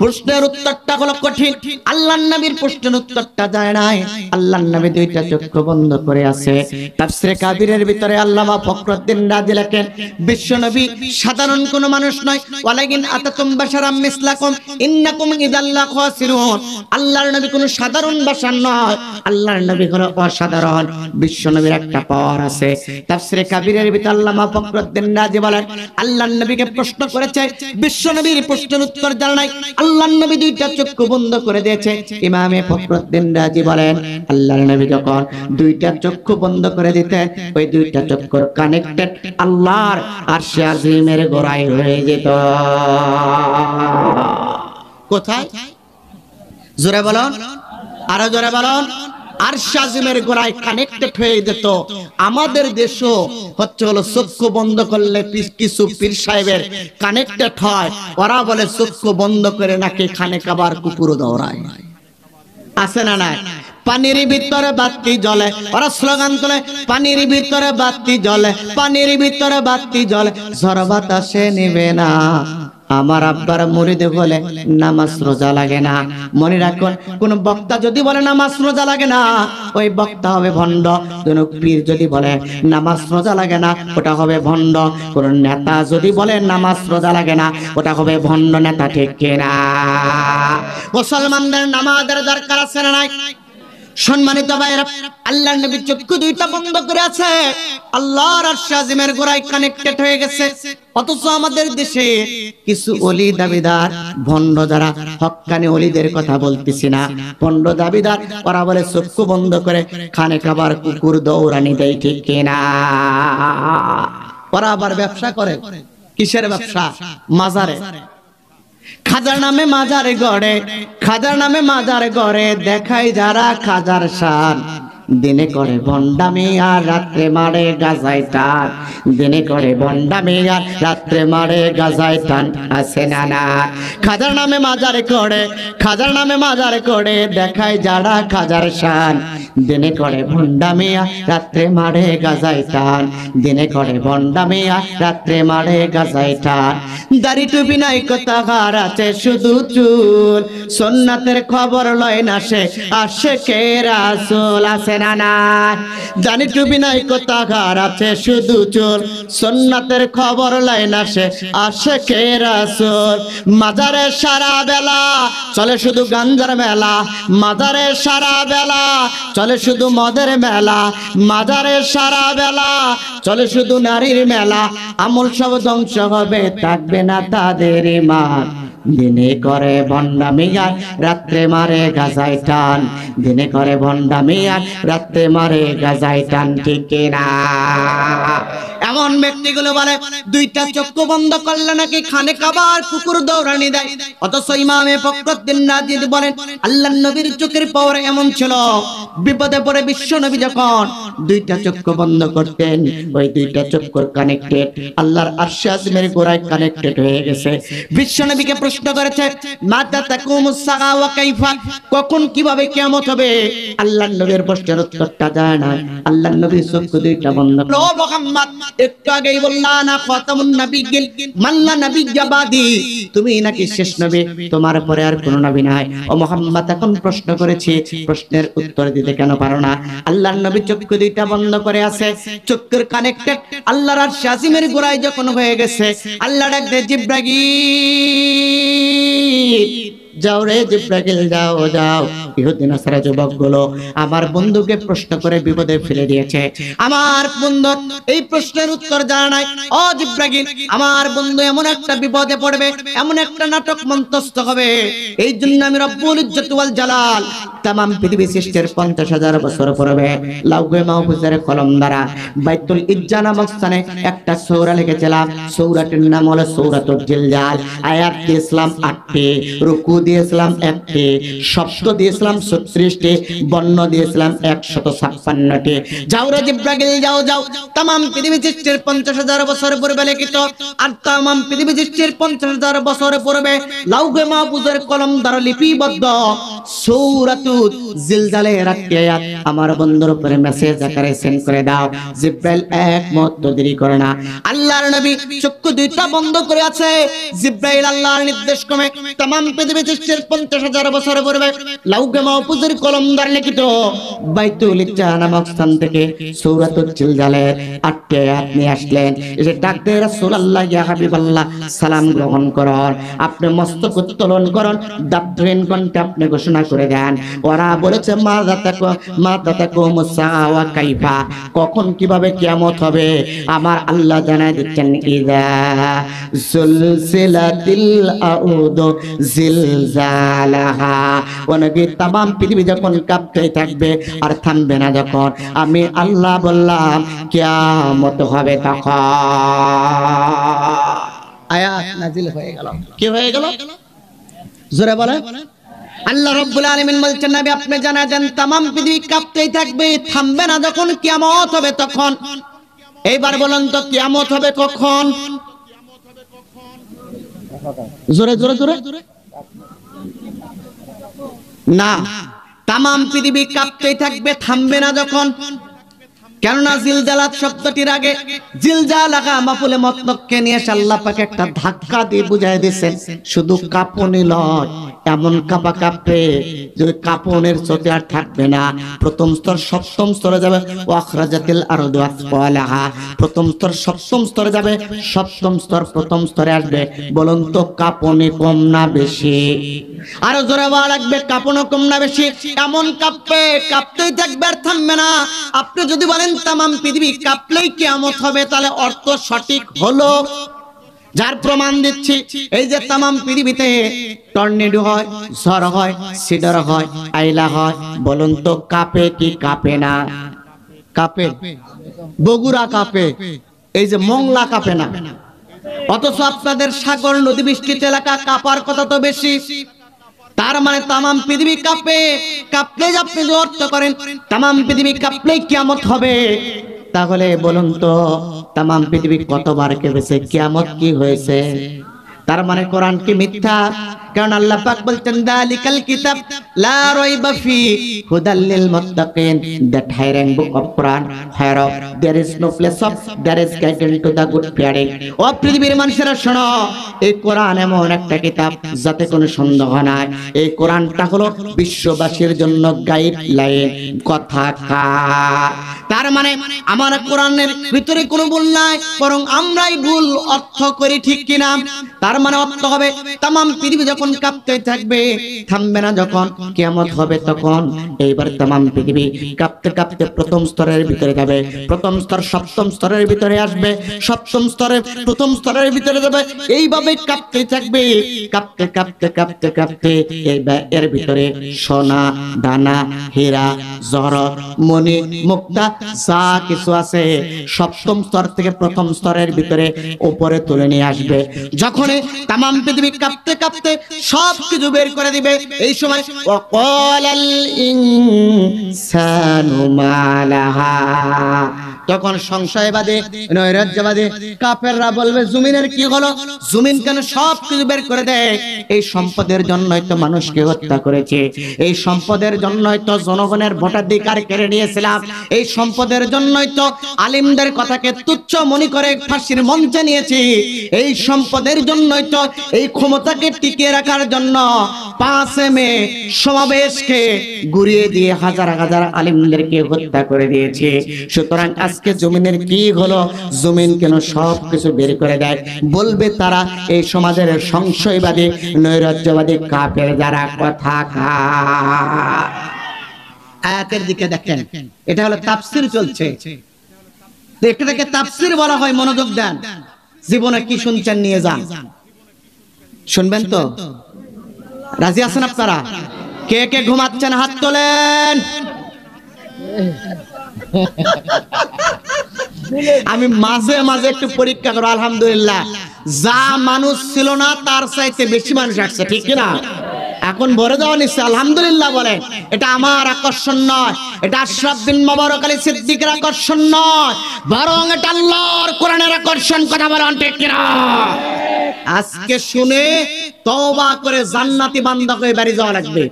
প্রশ্নের উত্তরটা হলো কঠিন। আল্লাহর নবীর প্রশ্নের উত্তরটা যায় নাই। আল্লাহর নবী দুইটা চক্ষু বন্ধ করে আছে। তাফসীরে কাবিরের ভিতরে আল্লামা ফখরুদ্দীন রাজি লেখেন, বিশ্ব নবী সাধারণ কোন মানুষ নয়। ওয়ালাকিন আতাতুম বাশারাম মিসলাকুম ইন্নাকুম ইদাল্লা খাসিরুন। আল্লাহর নবী কোন সাধারণ বাশার নয়, আল্লাহর নবী হলো অসাধারণ। বিশ্ব নবীর একটা পাওয়ার আছে। তাফসীরে কাবিরের ভিতরে আল্লামা ফখরুদ্দীন রাজি বলেন, আল্লাহর নবীকে প্রশ্ন করেছে, বিশ্ব নবীর প্রশ্নের উত্তর জানা নাই, আল্লাহর নবী দুইটা চক্ষু বন্ধ করে দিয়েছে। ইমামে ফখরুদ্দীন রাজি বলেন, আল্লাহর নবী যখন দুইটা চক্ষু বন্ধ করে দিতেন, ওই দুইটা চক্ষু কানেক্টেড আল্লাহর আরশে আজিমের গোড়ায় হয়ে যেত। কোথায়? জোরে বলুন, আরো জোরে বলুন। আরশে আজিমের গোড়ায় কানেক্টেড হয়ে যেত। আমাদের দেশও হচ্ছে হলো চক্ষু বন্ধ করলে কিছু পীর সাহেবের কানেক্টেড হয়। ওরা বলে চক্ষু বন্ধ করে নাকি খানে কাবার কুকুর দৌড়ায়। আছে না নাই? পানির ভিতরে বাতি জ্বলে, ওরা স্লোগান তোলে, পানির ভিতরে বাতি জ্বলে, পানির ভিতরে বাতি জ্বলে, ঝড় বাতাসে নিবে না। আমার আব্বার মুরিদে বলে নামাজ রোজা লাগে না। মনে রাখুন, কোন বক্তা যদি বলে নামাজ রোজা লাগে না, ওই বক্তা হবে ভণ্ড। কোন পীর যদি বলে নামাজ রোজা লাগে না, ওটা হবে ভণ্ড। কোন নেতা যদি বলে নামাজ রোজা লাগে না, ওটা হবে ভণ্ড নেতা। ঠিক কিনা? মুসলমানদের নামাজের দরকার আছে না নাই? সম্মানিত ভাইরা, আল্লাহর নবী চক্ষু দুইটা বন্ধ করে আছে, আল্লাহর আরশে আজিমের গোড়ায় কানেক্টেড হয়ে গেছে। অথচ আমাদের দেশে কিছু ওলি দাবিদার, ভণ্ড যারা, হক্কানি ওলিদের কথা বলতেছি না, ভণ্ড দাবিদার, ওরা বলে চক্ষু বন্ধ করে খানে খাবার কুকুর দৌড়ানি দেয়। ঠিক কিনা? ওরা আবার ব্যবসা করে। কিসের ব্যবসা? মাজারে। খাজার নামে মাজারে গড়ে, খাজার নামে মাজারে গড়ে, দেখাই যারা খাজার শান। দিনে করে ভণ্ডামি আর রাত্রে মারে গাজায় টান। দিনে করে ভণ্ডামি আর রাত্রে মারে গাজায় টান। আছে না না? খাজার নামে মাজারে করে, খাজার নামে মাজারে করে, দেখাই যারা খাজার শান। দিনে করে ভণ্ডামি আর রাত্রে মারে গাজায় টান। দিনে করে ভণ্ডামি আর রাত্রে মারে গাজায় টান। দাড়ি টুপি নাই কোথাকার আছে শুধু চুল, সুন্নাতের খবর লয় না সে আশিকে রাসূল। আছে না না? দাড়ি টুপি নাই কোথাকার আছে শুধু চুল, সুন্নাতের খবর লয় না সে আশিকে রাসূল। মাজারে সারা বেলা চলে শুধু গাঞ্জার মেলা, মাজারে সারা বেলা চলে শুধু মদের মেলা, মাজারে সারা বেলা চলে শুধু নারীর মেলা। আমল সব ধ্বংস হবে, থাকবে না তাদের মান। দিনে করে ভণ্ডামি আর রাত্রে মারে গাজায় টান। দিনে করে ভণ্ডামি আর রাত্রে মারে গাজায় টান। ঠিক কিনা? এমন ব্যক্তিগুলো বলে দুইটা চক্ষু বন্ধ করলে নাকি খানে কাবার কুকুর দৌড়ানি দেয়। অথচ ইমামে ফখরুদ্দীন রাজি বলেন, আল্লাহর নবীর চোখের পাওয়ার এমন ছিল, বিপদে পড়ে বিশ্ব নবী যখন দুইটা চক্ষু বন্ধ করতেন, ওই দুইটা চক্ষু কানেক্টেড আল্লাহর আরশে আজিমের গোড়ায় কানেক্টেড হয়ে গেছে। বিশ্ব নবীকে প্রশ্ন করেছে, মাতা তাকুমুস সাআ ওয়া কাইফা, কখন কিভাবে কিয়ামত হবে? আল্লাহর নবীর প্রশ্নের উত্তরটা যায় না। আল্লাহর নবীর চক্ষু দুইটা বন্ধ। ও মুহাম্মদ, একটু আগেই বললা না খাতামুন নাবিয়্যিন মাল্লা নাবিয়্যা বাদি, তুমি নাকি শেষ নবী, তোমার পরে আর কোনো নবী নাই। ও মুহাম্মদ, এখন প্রশ্ন করেছি, প্রশ্নের উত্তর দিতে কেন পারো না? আল্লাহর নবী চক্ষু দুইটা বন্ধ করে আছে, চক্ষুর কানেক্টেড আল্লাহর আরশে আজিমের গোড়ায় যখন হয়ে গেছে, আল্লাহ ডাক দেয়, জিব্রাইল যাও রে জিব্রাইল, যাও যাও। ইহুদি নাসারা যুবকগুলো আমার বন্ধুকে প্রশ্ন করে বিপদে ফেলে দিয়েছে। আমার বন্ধু এই প্রশ্নের উত্তর জানা নাই। ও জিব্রাইল, আমার বন্ধু এমন একটা বিপদে পড়বে, এমন একটা নাটক মন্তস্থ হবে, এই জন্য আমি রব্বুল ইজ্জত ওয়াল জালাল তামাম পৃথিবী সৃষ্টির 50,000 বছর পূর্বে লাউহে মাহফুজের কলম দ্বারা বাইতুল ইজ্জা নামক স্থানে একটা সূরা লিখেছিলাম। সূরাটির নাম হলো সূরাতুল জিলজাল। আয়াত দিয়েছিলাম 8টি, রুকু দিয়েছিলাম 1টি, শব্দ দিয়েছিলাম 36টি, বর্ণ দিয়েছিলাম 156টি। যাও রে জিব্রাইল, যাও যাও, তামাম পৃথিবী সৃষ্টির 50,000 বছর পূর্বে লিখিত আর তামাম পৃথিবী সৃষ্টির 50,000 বছর পূর্বে লাউহে মাহফুজের কলম দ্বারা লিপিবদ্ধ সূরাতুল জিলজালের একটি আয়াত আমার বন্ধুর উপরে মেসেজ আকারে সেন্ড করে দাও। জিব্রাইল এক মুহূর্ত দেরি করে না, আল্লাহর নবী চক্ষু দুইটা বন্ধ করে আছে। জিব্রাইল আল্লাহর নির্দেশ ক্রমে তামাম পৃথিবী সৃষ্টির 50,000 বছর পূর্বে লাউহে মাহফুজের কলম দ্বারা লিখিত বাইতুল ইজ্জা নামক স্থান থেকে সূরাতুল জিলজালের 8টি আয়াত নিয়ে আসলেন। এসে ডাক দিয়ে রাসূলুল্লাহ ইয়া হাবিবাল্লাহ সালাম গ্রহণ করুন, আপনি মস্তক উত্তোলন করুন, দাবধীন কণ্ঠে আপনি ঘোষণা করে দেন। ওরা বলেছে মা দাতাকু মুসা ওয়া কাইফা, কখন কিভাবে কিয়ামত হবে আমার আল্লাহ জানাই দিচ্ছেন ইযা সুলসিলাতিল আরদু জিলজালাহা। ওনাকে তামাম পৃথিবী যখন কাঁপতে থাকবে আর থামবে না, যখন আমি আল্লাহ বললাম কিয়ামত হবে তখন আয়াত নাজিল হয়ে গেল। কি হয়ে গেল জোরে বলে? আল্লাহ রাব্বুল আলামিন বলছেন নবী আপনি জানাবেন তামাম পৃথিবী কাঁপতেই থাকবে, থামবে না, যখন কিয়ামত হবে তখন। এইবার বলেন তো কিয়ামত হবে কখন? জোরে জোরে জোরে না, তামাম পৃথিবী কাঁপতেই থাকবে, থামবে না যখন। কেননা জিলজালাত শব্দটির আগে জিলজালাহা মাফুলে মতলবকে নিয়ে আল্লাহ পাক একটা ধাক্কা দিয়ে বুঝায় দিয়েছেন শুধু কাঁপুনি নয়, এমন কাঁপা কাঁপবে যে কাঁপনের চোটে আর থাকবে না। প্রথম স্তর সপ্তম স্তরে যাবে, ওয়াখরাজাতিল আরদু আসফালাহা, প্রথম স্তর সপ্তম স্তরে যাবে, সপ্তম স্তর প্রথম স্তরে আসবে। বলুন তো কাঁপনি কম না বেশি? আরো জোরে বলা লাগবে কাঁপনো কম না বেশি? এমন কাঁপবে, কাঁপতেই থাকবে আর থামবে না। আপনি যদি বলেন তামাম পৃথিবী কাঁপলেই কিয়ামত হবে, তাহলে অর্থ সঠিক হলো। যার প্রমাণ দিচ্ছি, এই যে তামাম পৃথিবীতে টর্নেডো হয়, ঝড় হয়, সিডর হয়, আইলা হয়, বলুন তো কাঁপে কি কাঁপে না? কাঁপে। বগুড়া কাঁপে, এই যে মংলা কাঁপে না। অথচ আপনাদের সাগর নদী বৃষ্টিত এলাকা কাঁপার কথা তো বেশি। তার মানে তামাম পৃথিবী কাঁপে। কাঁপলে আপনি যে অর্থ করেন তামাম পৃথিবী কাঁপলেই কিয়ামত হবে, তাহলে বলুন তো তামাম পৃথিবী কতবার কেঁপেছে, কিয়ামত কি হয়েছে? তার মানে কোরআন কি মিথ্যা? কারণ আল্লাহ পাক বলতেন দালিকাল কিতাব লা রাইবা ফি হুদাল লিল মুত্তাকিন, that hiring book of Quran here there is no place of there is guidance to the good fearing. ও পৃথিবীর মানুষেরা শোনো, এই কোরআন এমন একটা কিতাব যাতে কোনো সন্দেহ নাই। এই কোরআনটা হলো বিশ্ববাসীর জন্য গাইডলাইন, কথা কার। তার মানে আমার কোরআনের ভিতরে কোনো ভুল নাই, বরং আমরাই ভুল অর্থ করি, ঠিক কিনা? তার মানে অর্থ হবে তামাম পৃথিবী যখন কাঁপতে থাকবে, থামবে না, যখন কিয়ামত হবে তখন। এইবার তামাম পৃথিবী কাঁপতে কাঁপতে প্রথম স্তরের ভিতরে যাবে, প্রথম স্তর সপ্তম স্তরের ভিতরে আসবে, সপ্তম স্তরের প্রথম স্তরের ভিতরে যাবে, এইভাবে কাঁপতে থাকবে। কাঁপতে কাঁপতে কাঁপতে কাঁপতে এর ভিতরে সোনা, দানা, হীরা, জহরত, মণি, মুক্তা যা কিছু আছে সপ্তম স্তর থেকে প্রথম স্তরের ভিতরে উপরে তুলে নিয়ে আসবে। যখন তামাম পৃথিবী কাঁপতে কাঁপতে সব কিছু বের করে দিবে, এই সময় ওয়াকালাল ইনসানু মালাহা, তখন সংশয়বাদী নৈরাজ্যবাদী কাফেররা বলবে জমিনের কি হলো, জমিন কেন সব কিছু বের করে দেয়? এই সম্পদের জন্যই তো মানুষকে হত্যা করেছে, এই সম্পদের জন্যই তো জনগণের ভোটাধিকার কেড়ে নিয়েছিলাম, এই সম্পদের জন্যই তো আলিমদের কথাকে তুচ্ছ মনে করে ফাঁসির মঞ্চে নিয়েছি, এই সম্পদের জন্যই তো এই ক্ষমতাকে টিকিয়ে রাখার জন্য 5 মে সমাবেশকে ঘুরিয়ে দিয়ে হাজার হাজার আলিমদেরকে হত্যা করে দিয়েছে। সুতরাং আজকে জমিনের কি হলো, জমিন কেন সব কিছু বের করে দেয়? বলবে তারা এই সমাজের সংশয়বাদী নৈরাজ্যবাদী কাফের যারা কথা খায়। আয়াতের দিকে দেখেন, এটা হলো তাফসীর চলছে, এটাকে তাফসীর বলা হয়। মনোযোগ দেন, জীবনে কি শুনছেন নিয়ে যান, শুনবেন তো? রাজি আছেন আপনারা? কে কে ঘুমাচ্ছেন হাত তোলেন। আমি মাঝে মাঝে একটু পরীক্ষা করো, আলহামদুলিল্লাহ যা মানুষ ছিল না তার চাইতে বেশি মানুষ আসছে, ঠিক কিনা? এখন ভরে দেওয়া নিশ্চয় আলহামদুলিল্লাহ বলেন। এটা আমার আকর্ষণ নয়, এটা আশরাফ বিন মুবারক আলী সিদ্দিকের আকর্ষণ নয়, বরং এটা আল্লাহর কোরআনের আকর্ষণ। বর্ষণ, কথা বলেন ঠিক কিনা? আজকে শুনে তওবা করে জান্নাতি বান্দা হয়ে বাড়ি যাওয়া লাগবে।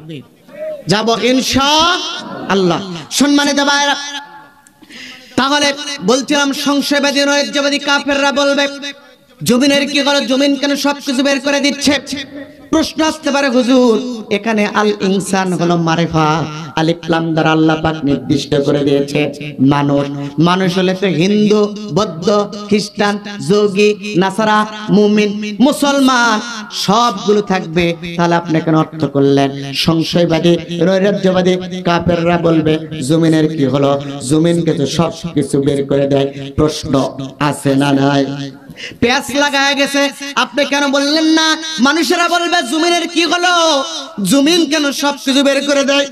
যাব ইনশাআল্লাহ। সম্মানিত ভাইরা, তাহলে বলছিলাম সংশয়বাদী নৈরাজ্যবাদী কাফেররা বলবে জমিনের কি হলো, জমিন কেন সবকিছু বের করে দিচ্ছে? প্রশ্ন আসতে পারে, হুজুর এখানে আল ইনসান হলো মারিফা, আলিফ লাম দ্বারা আল্লাহ পাক নির্দিষ্ট করে দিয়েছে মানুষ। মানুষ হলে তো হিন্দু, বৌদ্ধ, খ্রিস্টান, যোগী, নাসারা, মুমিন, মুসলমান সবগুলো থাকবে। তাহলে আপনি কেন অর্থ করলেন? সংশয়বাদী নৈরাজ্যবাদী কাফেররা বলবে জমিনের কি হলো, জমিনকে তো সব কিছু বের করে দেয়। প্রশ্ন আছে না নাই? পেঁয়াজ লাগায় গেছে, আপনি কেন বললেন না? মানুষেরা বলবে জমিনের কি হলো, জমিন কেন সবকিছু বের করে দেয়?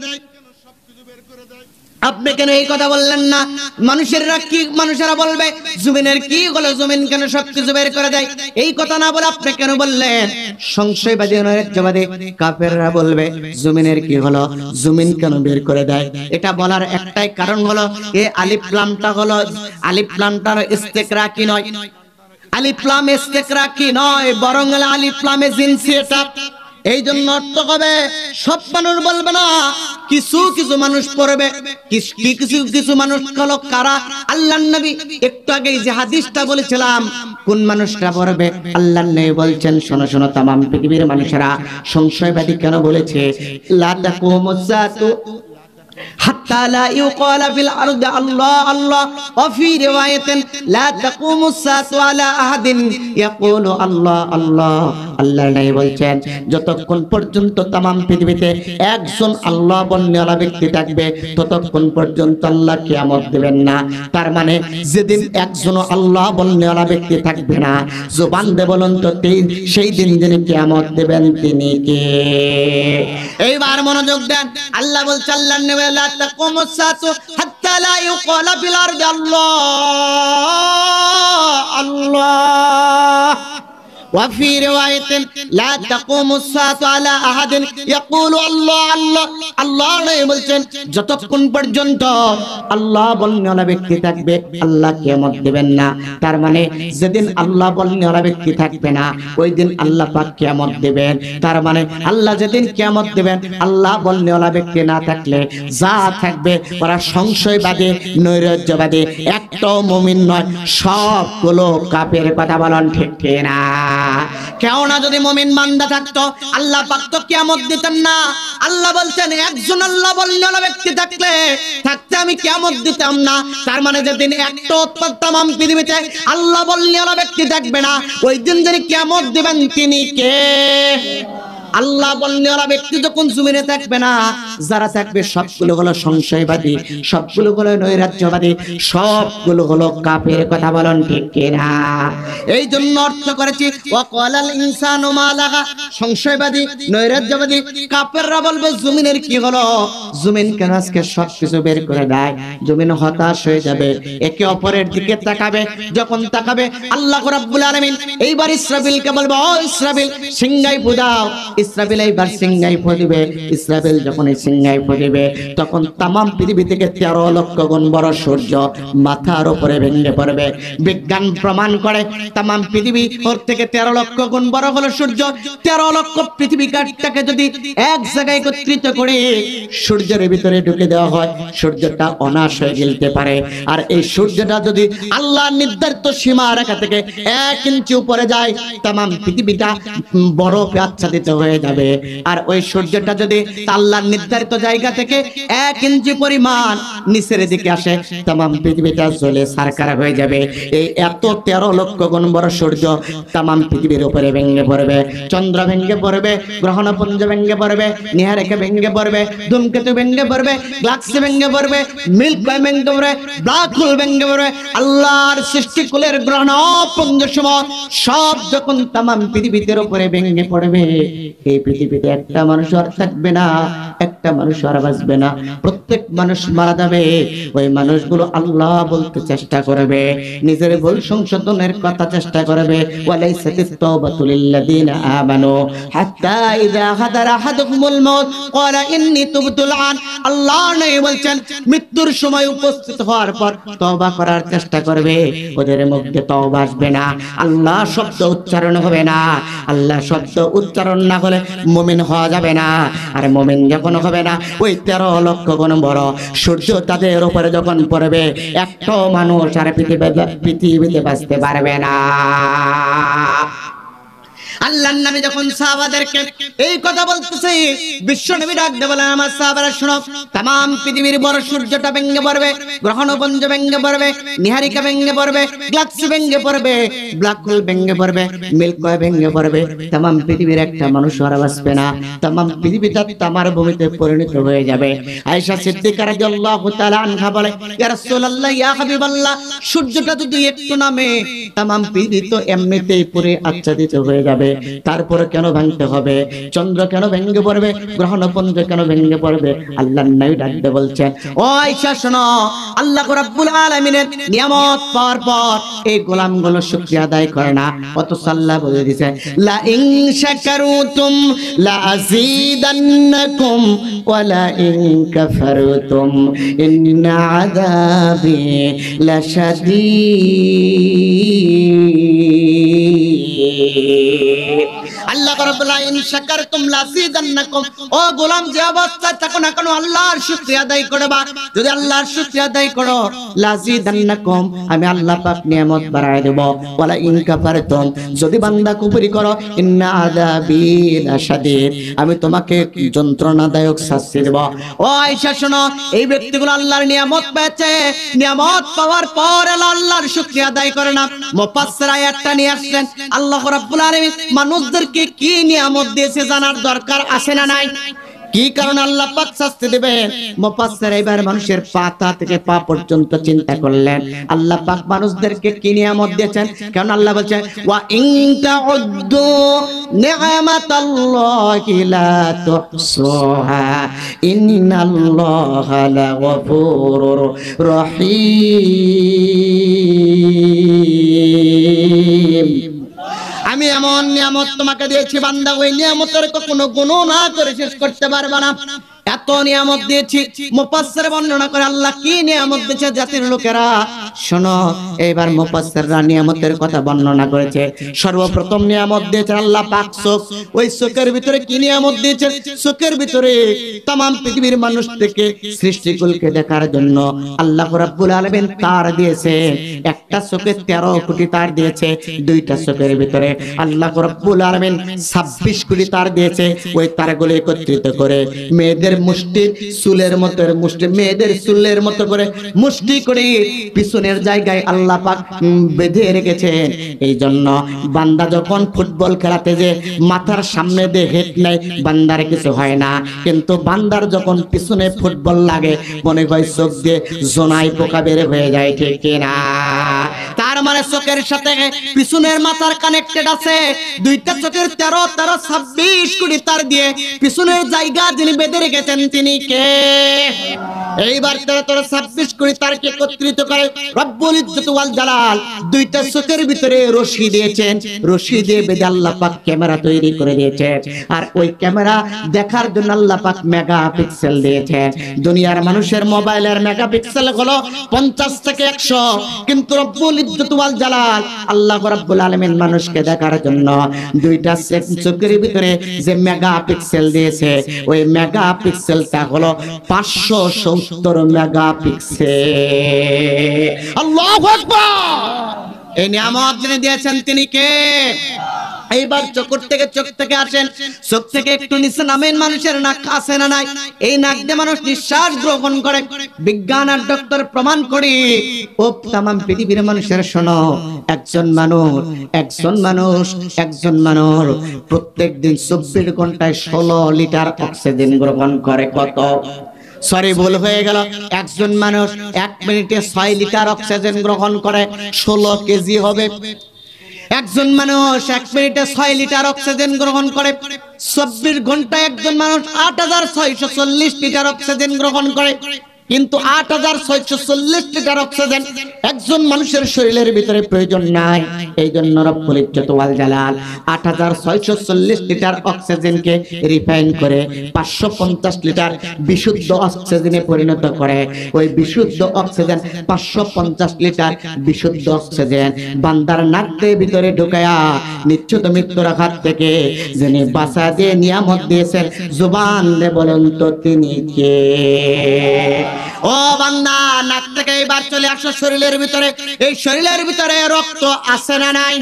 আপনি কেন এই কথা বললেন না? মানুষেরা বলবে জমিনের কি হলো, জমিন কেন সবকিছু বের করে দেয়? এই কথা না বলে আপনি কেন বললেন? সংশয়বাদী নৈরাজ্যবাদী কাফেররা বলবে জমিনের কি হলো, জমিন কেন বের করে দেয়? এটা বলার একটাই কারণ হলো এই আলিফ লামটা হলো, আলিফ লামটার ইস্তেকরাকি নয়, আলিফ লাম ইস্তেকরাকি নয়, বরং আলিফ লামে জিনসিয়াত। এই জন্য অর্থ হবে সব মানুষ বলবে না, কিছু কিছু মানুষ পড়বে। কিছু মানুষ হলো কারা? আল্লাহর নবী একটু আগে যে হাদিসটা বলেছিলাম, কোন মানুষটা পড়বে? আল্লাহর নবী বলছেন, শোনো শোনো তামাম পৃথিবীর মানুষেরা। সংশয়বাদী কেন বলেছে লা তাকুমুস সাআতু হাত্তা লা ইউকালা ফিল আরদি আল্লাহ আল্লাহ, ওয়া ফি রিওয়ায়াতিন লা তাকুমুস সাআতু আলা আহাদিন ইয়াকুলু আল্লাহ আল্লাহ। আল্লাহর নবী বলছেন যতক্ষণ পর্যন্ত তামাম পৃথিবীতে একজন আল্লাহ বলনেওয়ালা ব্যক্তি থাকবে ততক্ষণ পর্যন্ত আল্লাহ কিয়ামত দেবেন না। তার মানে যেদিন একজন আল্লাহ বলনেওয়ালা ব্যক্তি থাকবে না, জবান দিয়ে বলুন তো সেই দিন যিনি কিয়ামত দেবেন তিনি কে? এইবার মনোযোগ দেন। আল্লাহ বলছেন, আল্লাহর নবী লা তাকুমুস সাআতু হাত্তা লা ইউকালা ফিল আরদি আল্লাহ আল্লাহ, وفي رواية لا تقوم الساعة على أحد يقول الله الله الله নয় বলছেন যতক্ষণ পর্যন্ত আল্লাহ বলনেওয়ালা ব্যক্তি থাকবে আল্লাহ কিয়ামত দেবেন না। তার মানে যেদিন আল্লাহ বলনেওয়ালা ব্যক্তি থাকবে না ওই দিন আল্লাহ পাক কিয়ামত দেবেন। তার মানে আল্লাহ যেদিন কিয়ামত দেবেন, আল্লাহ বলনেওয়ালা ব্যক্তি না থাকলে যা থাকবে ওরা সংশয়বাদী নৈরাজ্যবাদী, একটাও মুমিন নয়, সবগুলো কাফের। কথা বলেন ঠিক কিনা? কেউ না যদি মুমিন বান্দা থাকতো আল্লাহ পাক তো কিয়ামত দিতেন না। আল্লাহ বলছেন একজন আল্লাহ বলনেওয়ালা ব্যক্তি থাকতে আমি কিয়ামত দিতাম না। তার মানে যেদিন একটা তামাম পৃথিবীতে আল্লাহ বলনেওয়ালা ব্যক্তি থাকবে না ওই দিন যিনি কিয়ামত দিবেন তিনি কে? আল্লাহ বলনেওয়ালা ব্যক্তি যখন জমিনে থাকবে না, যারা থাকবে সবগুলো হলো সংশয়বাদী, সবগুলো হলো নৈরাজ্যবাদী, সবগুলো হলো কাফের। কথা বলেন ঠিক কিনা? এই জন্য অর্থ করেছি ওয়াকালাল ইনসানু মা লাগা। সংশয়বাদী নৈরাজ্যবাদী কাফেররা বলবে জমিনের কি হলো, জমিন কেন আজকে সবকিছু বের করে দেয়? জমিন হতাশ হয়ে যাবে, একে অপরের দিকে তাকাবে। যখন তাকাবে আল্লাহ রাব্বুল আলামিন এইবার ইসরাফিলকে বলবে, ও ইসরাফিল সিংহাই ফুদাও। ইসরাফিল এইবার সিংহাই ফুদিবে। ইসরাফিল যখন এই সিংহাই ফুদিবে তখন তামাম পৃথিবী থেকে 13 লক্ষ গুণ বড় সূর্য মাথার উপরে ভেঙে পড়বে। বিজ্ঞান প্রমাণ করে তামাম পৃথিবী ওর থেকে 13 লক্ষ গুণ বড় হলো সূর্য। 13 লক্ষ পৃথিবী কাঠটাকে যদি এক জায়গায় একত্রিত করে সূর্যের ভিতরে ঢুকে দেওয়া হয়, সূর্যটা অনায়াসে গিলতে পারে। আর এই সূর্যটা যদি আল্লাহর নির্ধারিত সীমা রেখা থেকে 1 ইঞ্চি উপরে যায়, তামাম পৃথিবীটা বরফে আচ্ছাদিত হয়ে যাবে। আর ওই সূর্যটা যদি আল্লাহর নির্ধারিত জায়গা থেকে 1 ইঞ্চি পরিমাণ নিচের দিকে আসে, তামাম পৃথিবীটা জ্বলে ছারখার হয়ে যাবে। এই এত 13 লক্ষ গুণ বড় সূর্য তামাম পৃথিবীর উপরে ভেঙে পড়বে। চন্দ্র ভেঙে পড়বে, গ্রহণপুঞ্জ ভেঙে পড়বে, নীহারেখা ভেঙে পড়বে, ধূমকেতু ভেঙে পড়বে, গ্যালাক্সি ভেঙে পড়বে, মিল্কি ওয়ে ভেঙে পড়বে, ব্ল্যাক হোল ভেঙে পড়বে। আল্লাহর সৃষ্টিকুলের গ্রহণপুঞ্জ সমূহ সব যখন তামাম পৃথিবীর উপরে ভেঙে পড়বে, এই পৃথিবীতে একটা মানুষ আর থাকবে না, একটা মানুষ আর বাঁচবে না, প্রত্যেক মানুষ মারা যাবে। ওই মানুষগুলো আল্লাহ বলতে চেষ্টা করবে, নিজের ভুল সংশোধনের কথা চেষ্টা করবে। ওয়ালাইসাতিত তাওবাতু লিল্লাযিনা আমানু হাত্তা ইযা হাদারা আহাদুহুমুল মাউত ক্বালা ইন্নী তুবতুল আন। আল্লাহ নবী বলছেন মৃত্যুর সময় উপস্থিত হওয়ার পর তওবা করার চেষ্টা করবে, ওদের মুখে তওবা আসবে না, আল্লাহ শব্দ উচ্চারণ হবে না। আল্লাহ শব্দ উচ্চারণ না হলে মুমিন হওয়া যাবে না। আর মুমিন যখন হবে না, ওই 13 লক্ষ গুণ বড় সূর্য তাদের উপরে যখন পড়বে, একটা মানুষ আর পৃথিবীতে বাঁচতে পারবে না। আল্লাহর নবী যখন সাহাবাদেরকে এই কথা বলতেছে, বিশ্ব নবী ডাক দিয়ে বলেন, আমার সাহাবারা শুনো, तमाम পৃথিবীর বড় সূর্যটা ভেঙে পড়বে, গ্রহণপুঞ্জ ভেঙে পড়বে, নিহারিকা ভেঙে পড়বে, গ্যালাক্সি ভেঙে পড়বে, ব্ল্যাক হোল ভেঙে পড়বে, মিল্কি ওয়ে ভেঙে পড়বে, तमाम পৃথিবীর একটা মানুষ আর বাঁচবে না, तमाम পৃথিবীটা তামার ভূমিতে পরিণত হয়ে যাবে। আয়েশা সিদ্দিকা রাদিয়াল্লাহু তাআলা আনহা বলে, ইয়া রাসূলুল্লাহ, ইয়া হাবিবাল্লাহ, সূর্যটা যদি একটু নামে तमाम পৃথিবী তো এমনিতেই পুরো আচ্ছাদিত হয়ে যাবে, তারপরে কেন ভাঙতে হবে? চন্দ্র কেন ভেঙে পড়বে? গ্রহণপুঞ্জ কেন ভেঙে পড়বে? আল্লাহর নবী ডাকতে বলছেন, ও আয়েশা শোনো, আল্লাহ রাব্বুল আলামিনের নিয়ামত পাওয়ার পর এই গোলামগুলো শুকরিয়া আদায় করে না, অথচ আল্লাহ বলে দিয়েছে, লা ইন শাকারতুম লা আযীদান্নাকুম ওয়া লা ইন কাফারতুম ইন্না আযাবি লাশাদীদ। আল্লাহ রাব্বুল আলামিন শাকারতুম লাযীদান্নাকুম, ও গোলাম যে অবস্থায় থাকো না কেন আল্লাহর শুকরিয়া আদায় করবা। যদি আল্লাহর শুকরিয়া আদায় করো, লাযীদান্নাকুম, আমি আল্লাহ পাক নিয়ামত বাড়ায় দেব। ওয়ালা ইন কাফারতুম, যদি বান্দা কুফরি করো, ইন্না আযাবি লাশাদীদ, আমি তোমাকে যন্ত্রণাদায়ক শাস্তি দেব। ও আয়েশা শোনো, এই ব্যক্তিগুলো আল্লাহর নিয়ামত পেয়েছে, নিয়ামত পাওয়ার পর আল্লাহর শুকরিয়া আদায় করে না। মুফাসসির আয়াতটা নিয়ে আসলেন, আল্লাহ রাব্বুল আলামিন মানুষদেরকে কি নিয়ামত দিয়েছে জানার দরকার আছে না নাই? কি কারণে আল্লাহ পাক শাস্তি দিবেন? মুফাসসির এবার মানুষের পাতা থেকে পা পর্যন্ত চিন্তা করলেন, আল্লাহ পাক মানুষদেরকে কি নিয়ামত দিয়েছেন। কারণ আল্লাহ বলেন, ওয়া ইন তাউদ্দু নি'মাতাল্লাহি লা তুহসুহা ইন্নাল্লাহা লাগফুরুর রহিম। আমি এমন নিয়ামত তোমাকে দিয়েছি বান্দা, ওই নিয়ামতের কখনো গণনা করে শেষ করতে পারবে না। এত নিয়ামত দিয়েছি। মুফাসসির বর্ণনা করে আল্লাহ কি নিয়ামত দিয়েছে জাতির লোকেরা। শোনো, এবার মুফাসসিররা নিয়ামতের কথা বর্ণনা করেছে। সর্বপ্রথম নিয়ামত দিয়েছেন আল্লাহ পাক চোখ। ওই চোখের ভিতরে কি নিয়ামত দিয়েছেন? চোখের ভিতরে तमाम পৃথিবীর মানুষ থেকে সৃষ্টিকুলকে দেখার জন্য আল্লাহ রাব্বুল আলামিন তার দিয়েছে। একটা চোখে 13 কোটি তার দিয়েছে। দুইটা চোখের ভিতরে আল্লাহ রাব্বুল আলামিন 26 কোটি তার দিয়েছে। ওই তারগুলো একত্রিত করে মেয়েদের মুষ্টি চুলের মতো, মুষ্টি মেয়েদের চুলের মতো করে মুষ্টি করে পিছনের জায়গায় আল্লাহ পাক বেঁধে রেখেছেন। এই জন্য বান্দা যখন ফুটবল খেলাতে যে মাথার সামনে দিয়ে হেড নেয়, বান্দার কিছু হয় না, কিন্তু বান্দার যখন পিছনে ফুটবল লাগে মনে হয় চোখ দিয়ে জোনাই পোকা বের হয়ে যায়, ঠিক কিনা? তার মানে চোখের সাথে পিছনের মাথার কানেক্টেড আছে। দুইটা চোখের 26 কোটি তার দিয়ে পিছনের জায়গা যিনি বেঁধে রেখেছেন তিনি কে? এইবার 26 কোটি তারকে একত্রিত করে রব্বুল ইজ্জত ওয়াল জালাল দুইটা চোখের ভিতরে রশি দিয়েছেন। রশি দিয়ে বেঁধে আল্লাহ পাক ক্যামেরা তৈরি করে দিয়েছেন। আর ওই ক্যামেরা দেখার জন্য আল্লাহ পাক মেগাপিক্সেল দিয়েছেন। দুনিয়ার মানুষের মোবাইলের মেগাপিক্সেল হলো 50 থেকে 100, কিন্তু রব্বুল ইজ্জত ওয়াল জালাল আল্লাহ রাব্বুল আলামিন মানুষকে দেখার জন্য দুইটা চোখের ভিতরে যে মেগাপিক্সেল দিয়েছে, ওই মেগাপিক্সেলটা হলো 570 মেগাপিক্সেল। আল্লাহু আকবার! এই নিয়ামত যিনি দিয়েছেন তিনি কে? এইবার চোখ থেকে আসেন, চোখ থেকে একটু নিচে নামেন, মানুষের নাক আছে না নাই? এই নাক দিয়ে মানুষ নিঃশ্বাস গ্রহণ করে। বিজ্ঞান আর ডক্টর প্রমাণ করে। ও तमाम পৃথিবীর মানুষের শোনো, একজন মানুষ প্রত্যেক দিন 24 ঘন্টায় 16 লিটার অক্সিজেন গ্রহণ করে। কত? সরি, ভুল হয়ে গেল। একজন মানুষ 1 মিনিটে 6 লিটার অক্সিজেন গ্রহণ করে, 16 কেজি হবে। একজন মানুষ 1 মিনিটে 6 লিটার অক্সিজেন গ্রহণ করে, 24 ঘন্টায় একজন মানুষ 8640 লিটার অক্সিজেন গ্রহণ করে। কিন্তু 8640 লিটার অক্সিজেন একজন মানুষের শরীরের ভিতরে প্রয়োজন নাই। এই জন্য রব্বুল ইজ্জত ওয়াল জালাল 8640 লিটার অক্সিজেনকে রিফাইন করে 550 লিটার বিশুদ্ধ অক্সিজেনে পরিণত করে। ওই বিশুদ্ধ অক্সিজেন 550 লিটার বিশুদ্ধ অক্সিজেন বান্দার নাকের ভিতরে ঢুকায়া নিশ্চিত মৃত্যুর হাত থেকে যিনি বাঁচা দিয়ে নিয়ামত দিয়েছেন, জুবান দিয়ে বলেন তো তিনি কে? ও বান্দা, নাক থেকে এবার চলে আসো শরীরের ভিতরে। এই শরীরের ভিতরে রক্ত আছে না নাই?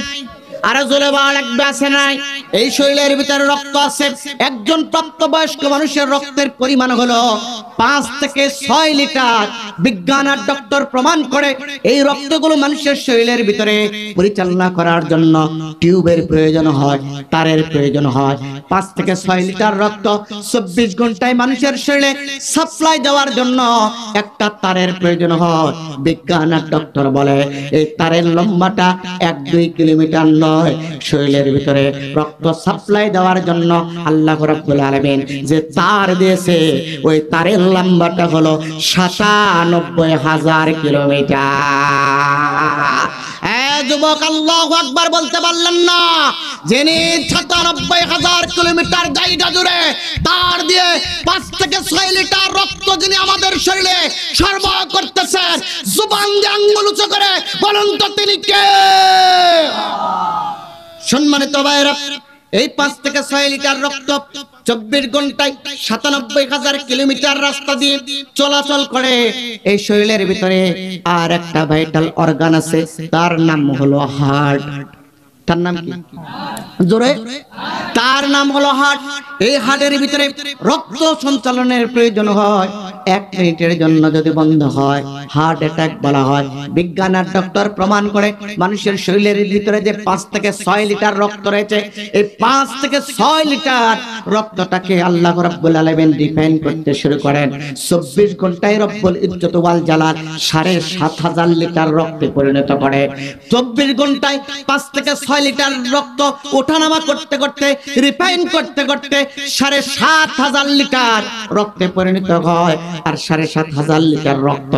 আরে জোরে বল, একবার আছে নাই? এই শরীরের ভিতরে রক্ত আছে। একজন প্রাপ্তবয়স্ক মানুষের রক্তের পরিমাণ হলো 5 থেকে 6 লিটার। বিজ্ঞান আর ডক্টর প্রমাণ করে এই রক্তগুলো মানুষের শরীরের ভিতরে পরিচালনা করার জন্য টিউবের প্রয়োজন হয়, তারের প্রয়োজন হয়। 5 থেকে 6 লিটার রক্ত 24 ঘন্টায় মানুষের শরীরে সাপ্লাই দেওয়ার জন্য একটা তারের প্রয়োজন হয়। বিজ্ঞান আর ডক্টর বলে এই তারের লম্বাটা 1-2 কিলোমিটার নয়। শরীরের ভিতরে রক্ত সাপ্লাই দেওয়ার জন্য আল্লাহ রাব্বুল আলামিন যে তার দিয়েছে, ওই তারের লম্বাটা হলো ৯৭,০০০ কিলোমিটার। যুবক, আল্লাহু আকবার বলতে পারলেন না? যিনি ৯৭,০০০ কিলোমিটার জায়গা জুড়ে তার দিয়ে 5 থেকে 6 লিটার রক্ত যিনি আমাদের শরীরে সরবরাহ করতেছেন, জুবান দিয়ে আঙ্গুল উঁচু করে বলুন তো তিনি কে? সম্মানিত ভাইরা, এই 5 থেকে 6 লিটার রক্ত 24 ঘন্টায় ৯৭,০০০ কিলোমিটার রাস্তা দিয়ে চলাচল করে এই শরীরের ভিতরে। আর একটা ভাইটাল অর্গান আছে, তার নাম হলো হার্ট। তার নাম কি? জোরে, তার নাম হলো হার্ট। এই হার্টের ভিতরে রক্ত সঞ্চালনের প্রয়োজন হয়। 1 মিনিটের জন্য যদি বন্ধ হয় হার্ট অ্যাটাক বলা হয়। বিজ্ঞান আর ডক্টর প্রমাণ করে মানুষের শরীরের ভিতরে যে 5 থেকে 6 লিটার রক্ত রয়েছে, এই 5 থেকে 6 লিটার রক্তটাকে আল্লাহ রাব্বুল আলামিন রিফাইন করতে শুরু করেন। 24 ঘন্টায় রব্বুল ইজ্জত ওয়াল জালাল ৭,৫০০ লিটার রক্তে পরিণত করে। 24 ঘন্টায় 5 থেকে 6 লিটার রক্ত ওঠানামা করতে করতে, রিফাইন করতে করতে ৭,৫০০ লিটার রক্তে পরিণত হয়। আর ৭,৫০০ লিটার রক্ত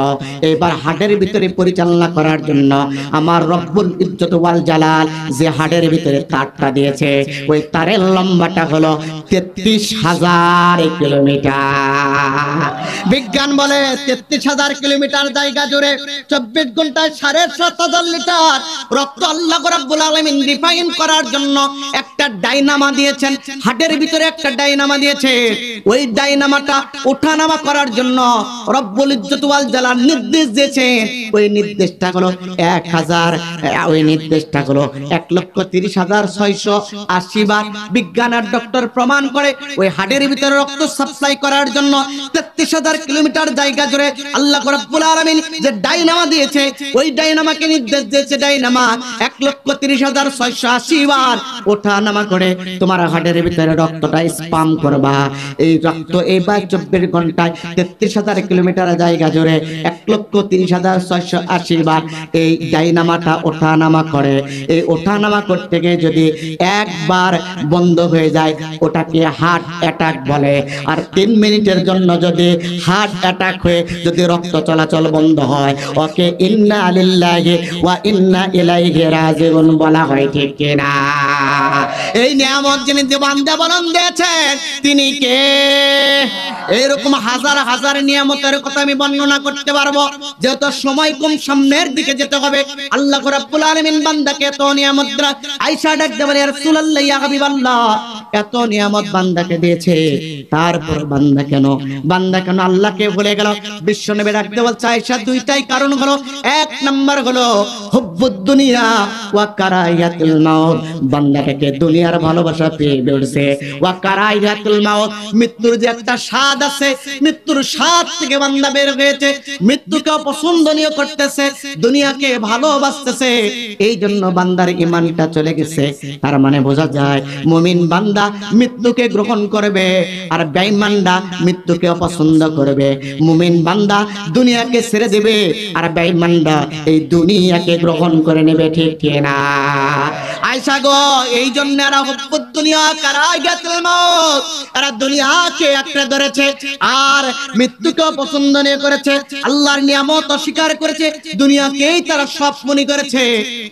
এবার হাড়ের ভিতরে পরিচালনা করার জন্য আমার রব্বুল ইজ্জত ওয়াল জালাল যে হাড়ের ভিতরে তারটা দিয়েছে, ওই তারের লম্বাটা হলো ৩৩,০০০ কিলোমিটার। বিজ্ঞান বলে ৩৩,০০০ কিলোমিটার জায়গা জুড়ে 24 ঘন্টায় ৭,৫০০ লিটার রক্ত আল্লাহ রাব্বুল আলামিন রিফাইন করার জন্য একটা ডাইনামা দিয়েছেন। হাড়ের ভিতরে একটা ডাইনামা দিয়েছে। ওই ডাইনামাটা ওঠানামা করার জন্য রব্বুল ইজ্জত ওয়াল জালাল নির্দেশ দিয়েছেন। ওই নির্দেশটা হলো ১,০০০, ওই নির্দেশটা হলো ১,৩০,৬৮০ বার। বিজ্ঞান আর ডক্টর প্রমাণ করে ওই হাড়ের ভিতরে রক্ত সাপ্লাই করার জন্য ৩৩,০০০ কিলোমিটার জায়গা জুড়ে আল্লাহ রাব্বুল আলামিন যে ডাইনামা দিয়েছে, ওই ডাইনামাকে নির্দেশ দিয়েছে ডাইনামা ১,৩০,৬৮০ বার ওঠানামা করে তোমার হাড়ের ভিতরে রক্তটা স্পাম করবা। এই রক্ত এবার 24 ঘন্টায় ৩৩,০০০ কিলোমিটার জায়গা জুড়ে ১,৩০,৬৮০ বার এই ডাইনামাটা ওঠানামা করে। এই ওঠানামা করতে গিয়ে যদি একবার বন্ধ হয়ে যায় ওটাকে হার্ট অ্যাটাক বলে। আর 3 মিনিটের জন্য যদি হার্ট অ্যাটাক হয়ে যদি রক্ত চলাচল বন্ধ হয়, ওকে ইন্না লিল্লাহি ওয়া ইন্না ইলাইহি রাজিউন বলা হয়, ঠিক কিনা? এই নিয়ামত যিনি বান্দা বলন দিয়েছেন তিনি কে? এরকম হাজার হাজার নিয়ামতের কথা আমি বর্ণনা করতে পারবো, যেহেতু সময় কম, সামনের দিকে যেতে হবে। আল্লাহ রাব্বুল আলামিন বান্দাকে এত নিয়ামত, আয়েশা ডাকতে বলে, ইয়া রাসূলুল্লাহ, ইয়া হাবিবাল্লাহ, এত নিয়ামত বান্দাকে দিয়েছে, তারপর বান্দা কেন আল্লাহকে ভুলে গেল? বিশ্বনবী ডাকতে বলছে, আয়েশা, 2টাই কারণ হলো। 1 নাম্বার হলো হুব্বুদ দুনিয়া ওয়া কারাইয়াতুল মাউত। বান্দাটাকে দুনিয়ার ভালোবাসা পেয়ে বেড়েছে। ওয়া কারাইয়াতুল মাউত, মৃত্যুর যে একটা স্বাদ আছে, মৃত্যুর স্বাদ থেকে বান্দা বের হয়েছে, মৃত্যুকে অপছন্দনীয় করতেছে, দুনিয়াকে ভালোবাসতেছে। এই জন্য বান্দার ঈমানটা চলে গেছে। তার মানে বোঝা যায় মুমিন বান্দা মৃত্যুকে গ্রহণ করবে আর বেঈমানরা মৃত্যুকে অপছন্দ করবে। মুমিন বান্দা দুনিয়াকে ছেড়ে দেবে আর বেঈমানরা এই দুনিয়াকে গ্রহণ করে নেবে, ঠিক কিনা? আয়েশা গো, এই জন্য এরা হুব্বুদ দুনিয়া কারাইয়াতুল মউত, এরা দুনিয়াকে আঁকড়ে ধরেছে আর মৃত্যুকে পছন্দ নিয়ে করেছে, আল্লাহর নিয়ামত অস্বীকার করেছে, দুনিয়াকেই তারা সব মনে করেছে।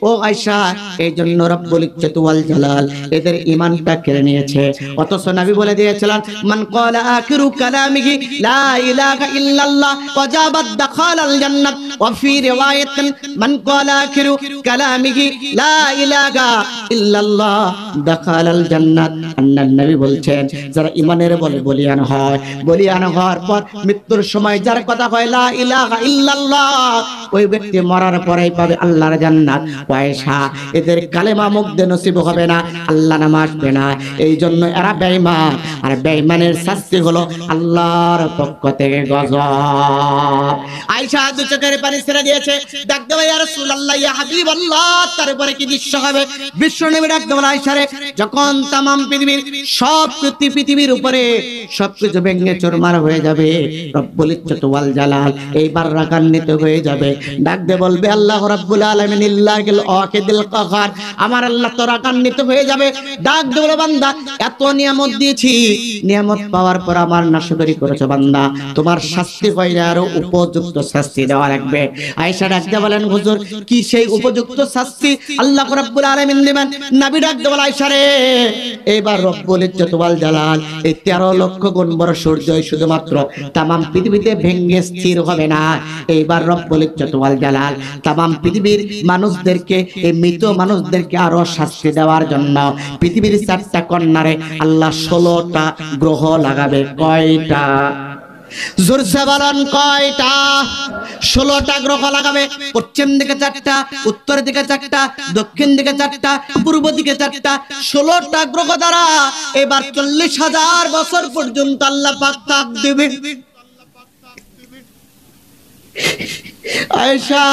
ও আয়েশা, এই জন্য রব্বুল ইজ্জত ওয়াল জালাল এদের ঈমানটা কেড়ে নিয়েছে। অথচ নবী বলে দিয়েছিলেন, মান ক্বালা আখিরু কালামিহি লা ইলাহা ইল্লাল্লাহ ওয়াজাবাত দাখালাল জান্নাত, ওয়া ফি রিওয়ায়াতিন মান ক্বালা আখিরু কালামিহি লা ইলাহা ইল্লাল্লাহ দাখালাল জান্নাত। আল্লাহর নবী বলছেন, যারা ঈমানের বলে বলিয়ান হয়, বলিয়ান হওয়ার পর মৃত্যুর সময় যার কথা হয় লা ইলাহা ইল্লাল্লাহ, ওই ব্যক্তি মরার পরেই পাবে আল্লাহর জান্নাত। আয়েশা, এদের কালেমা মুখে নসিব হবে না, আল্লাহ নাম আসবে না, এই জন্য এরা বেঈমান, আর বেঈমানের শাস্তি হলো আল্লাহর পক্ষ থেকে গজব। আয়েশা দু চোখের পানি ছেড়ে দিয়েছে, ডাকতে বলে, ইয়া রাসূলুল্লাহ, ইয়া হাবিবাল্লাহ, তারপরে কি দৃশ্য হবে? বিশ্বনবী ডাকতে বলে, আয়েশা রে, যখন তামাম পৃথিবীর সব পৃথিবীর উপরে সবকিছু ভেঙে চুরমার হয়ে যাবে, রব্বুল ইজ্জত ওয়াল জালাল এইবার রাগান্বিত হয়ে যাবে, ডাকতে বলবে, আল্লাহ রাব্বুল আলামিন ইল্লাহিল ওয়াহিদুল কাহার, আমার আল্লাহ তো রাগান্বিত হয়ে যাবে। ডাকতে বলে, বান্দা, এত নিয়ামত দিয়েছি, নিয়ামত পাওয়ার পর আমার নাশকরি করেছো বান্দা, তোমার শাস্তি হইলে আরো উপযুক্ত শাস্তি দেওয়া লাগবে। আয়েশা ডাকতে বলেন, হুজুর, কি সেই উপযুক্ত শাস্তি আল্লাহ রাব্বুল আলামিন দিবেন? নবী ডাকতে বলে, আয়েশা রে, এবার রব্বুল ইজ্জত ওয়াল জালাল এই 13 লক্ষ গুণ বড় সূর্যই শুধুমাত্র তামাম পৃথিবীতে ভেঙে স্থির হবে না, এইবার রব্বুল ইজ্জত ওয়াল জালাল তামাম পৃথিবীর মানুষদেরকে, এই মৃত মানুষদেরকে আরো শাস্তি দেওয়ার জন্য পৃথিবীর 4টা কর্নারে আল্লাহ 16টা গ্রহ লাগাবে। কয়টা? জোরসে বলেন, কয়টা? 16টা গ্রহ লাগাবে। পশ্চিম দিকে 4টা, উত্তর দিকে 4টা, দক্ষিণ দিকে 4টা, পূর্ব দিকে 4টা, 16টা গ্রহ দ্বারা এবার 40,000 বছর পর্যন্ত আল্লাহ পাক তাপ দেবে। আয়েশা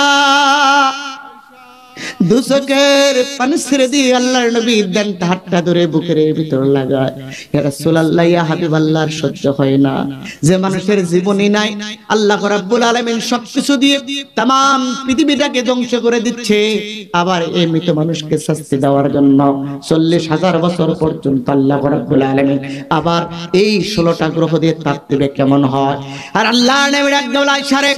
দুচোখের পানি ছেড়ে দিয়ে আল্লাহর নবী দেন হাতটা ধরে বুকের ভিতর লাগায়, ইয়া রাসূলুল্লাহ, ইয়া হাবিবাল্লাহ, সহ্য হয় না যে মানুষের জীবনই নাই, আল্লাহ রাব্বুল আলামিন সবকিছু দিয়ে তামাম পৃথিবীটাকে ধ্বংস করে দিচ্ছে, আবার এই মৃত মানুষকে শাস্তি দেওয়ার জন্য 40,000 বছর পর্যন্ত আল্লাহ রাব্বুল আলামিন আবার এই 16টা গ্রহ দিয়ে তাপ দেবে, কেমন হয়? আর আল্লাহর নবী একদম আয়েশারে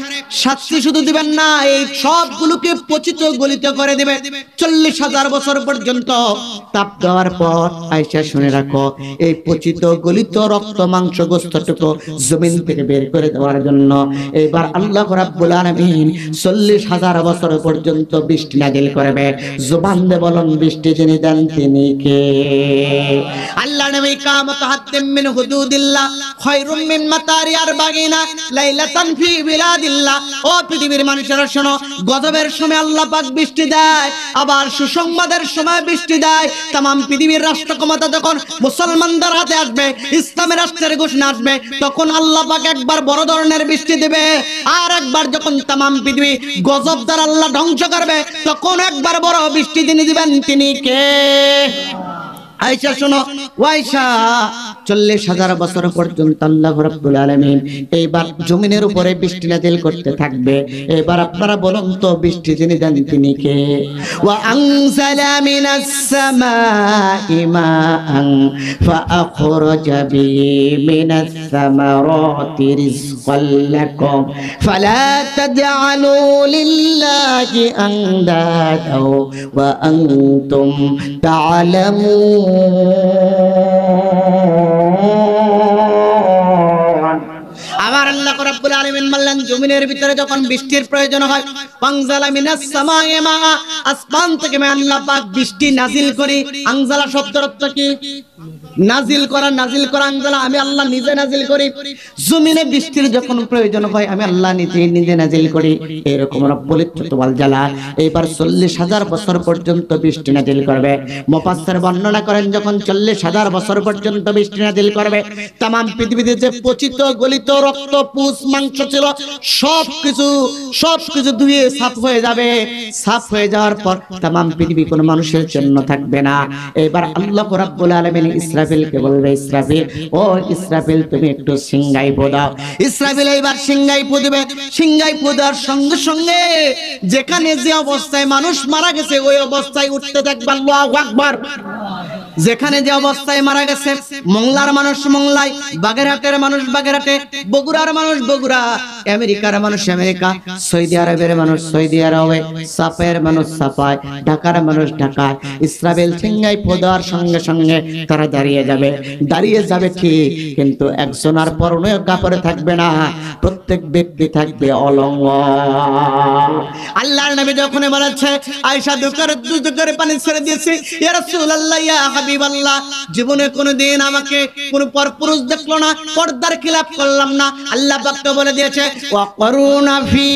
শাস্তি শুধু দিবেন না, এই সবগুলোকে পচিত গলিত করে দেবে 40,000 বছর পর্যন্ত তাপ দেওয়ার পর। আয়েশা শুনে রাখো, এই পচিত গলিত রক্ত মাংস গোশতটুকু জমিন থেকে বের করে দেওয়ার জন্য এবার আল্লাহ রাব্বুল আলামিন 40,000 বছর পর্যন্ত বৃষ্টি নাজিল করবে। জবান দিয়ে বলুন, বৃষ্টি যিনি দেন তিনি কে? আল্লাহ নবী, কামাত হাত্তিম মিন হুদুদিল্লাহ খায়রুম মিন মাতারিয়ার বাগিনা লাইলাতান ফি বিলাদিল্লাহ। ও পৃথিবীর মানুষেরা শোনো, গজবের সময় আল্লাহ পাক বৃষ্টি দেয়, আবার সুসংবাদের সময় বৃষ্টি দেয়। তামাম পৃথিবীর রাষ্ট্র ক্ষমতা যখন মুসলমানদের হাতে আসবে, ইসলামের রাষ্ট্রের ঘোষণা আসবে, তখন আল্লাহ পাক একবার বড় ধরনের বৃষ্টি দেবে, আর একবার যখন তামাম পৃথিবী গজব দ্বারা আল্লাহ ধ্বংস করবে, তখন একবার বড় বৃষ্টি তিনি দিবেন, তিনি কে? আয়েশা শোনো, আয়েশা 40,000 বছর পর্যন্ত আল্লাহ রাব্বুল আলামিন এইবার জমিনের উপরে বৃষ্টি নাজিল করতে থাকবে। এবার আপনারা বলুন তো, বৃষ্টি যিনি দেন তিনি কে? ওয়া আনজালা মিনাস সামাই মাআন ফাআখরাজা বিহি মিনাস সামারাতি রিজকাল লাকুম ফালা তাজআলু লিল্লাহি আনদাদা ওয়া আনতুম তা'লামুন। আমার আল্লাহ রাব্বুল আলামিন বললেন, জমিনের ভিতরে যখন বৃষ্টির প্রয়োজন হয়, আনজালা মিনাস সামাই মা, আসমান থেকে আমি আল্লাহ পাক বৃষ্টি নাজিল করি। আনজালা শব্দের অর্থ কি? নাজিল করা, নাজিল করা। আনজালা আমি আল্লাহ নিজে নাজিল করি। জমিনে বৃষ্টির যখন প্রয়োজন হয় আমি আল্লাহ নিজে নাজিল করি। এরকম রব্বুল ইজ্জত ওয়াল জালাল এইবার 40,000 বছর পর্যন্ত বৃষ্টি নাজিল করবে। মুফাসসির বর্ণনা করেন, যখন 40,000 বছর পর্যন্ত বৃষ্টি নাজিল করবে, তামাম পৃথিবীতে যে পচিত গলিত রক্ত পুষ মাংস ছিল সবকিছু ধুয়ে সাফ হয়ে যাবে। সাফ হয়ে যাওয়ার পর তামাম পৃথিবী কোনো মানুষের জন্য থাকবে না। এবার আল্লাহ রাব্বুল আলামিন ইসরাফিলকে বলবে, ইসরাফিল, ও ইসরাফিল, তুমি একটু সিংগাই ফু দাও। ইসরাফিল এবার সিংগাই ফু দিবে। সিংগাই ফু দেওয়ার সঙ্গে সঙ্গে যেখানে যে অবস্থায় মানুষ মারা গেছে ওই অবস্থায় উঠতে থাকবে। আল্লাহু আকবার। যেখানে যে অবস্থায় মারা গেছে, মংলার মানুষ মংলায়, বাগেরহাটের মানুষ বাগেরহাটে, বগুড়ার মানুষ বগুড়া, আমেরিকার মানুষ আমেরিকা, সৌদি আরবের মানুষ সৌদি আরবে, সাপায়ের মানুষ সাপায়, ঢাকার মানুষ ঢাকায়। ইসরাফিল সিংগাই ফু দেওয়ার সঙ্গে সঙ্গে তারা দাঁড়িয়ে যাবে ঠিক, কিন্তু একজনের পরনে কাপড় থাকবে না, প্রত্যেক ব্যক্তি থাকবে অলঙ্গ। আল্লাহর নবী যখন বলেছে, আয়েশা দুজকের পানি ছেড়ে দিয়েছে, ইয়া রাসূলুল্লাহ, ইয়া হাবিবাল্লাহ, জীবনে কোনোদিন আমাকে কোন পরপুরুষ দেখলো না, পর্দার খিলাফ করলাম না। আল্লাহ পাক তো বলে দিয়েছে, ওয়াকরুনা ফি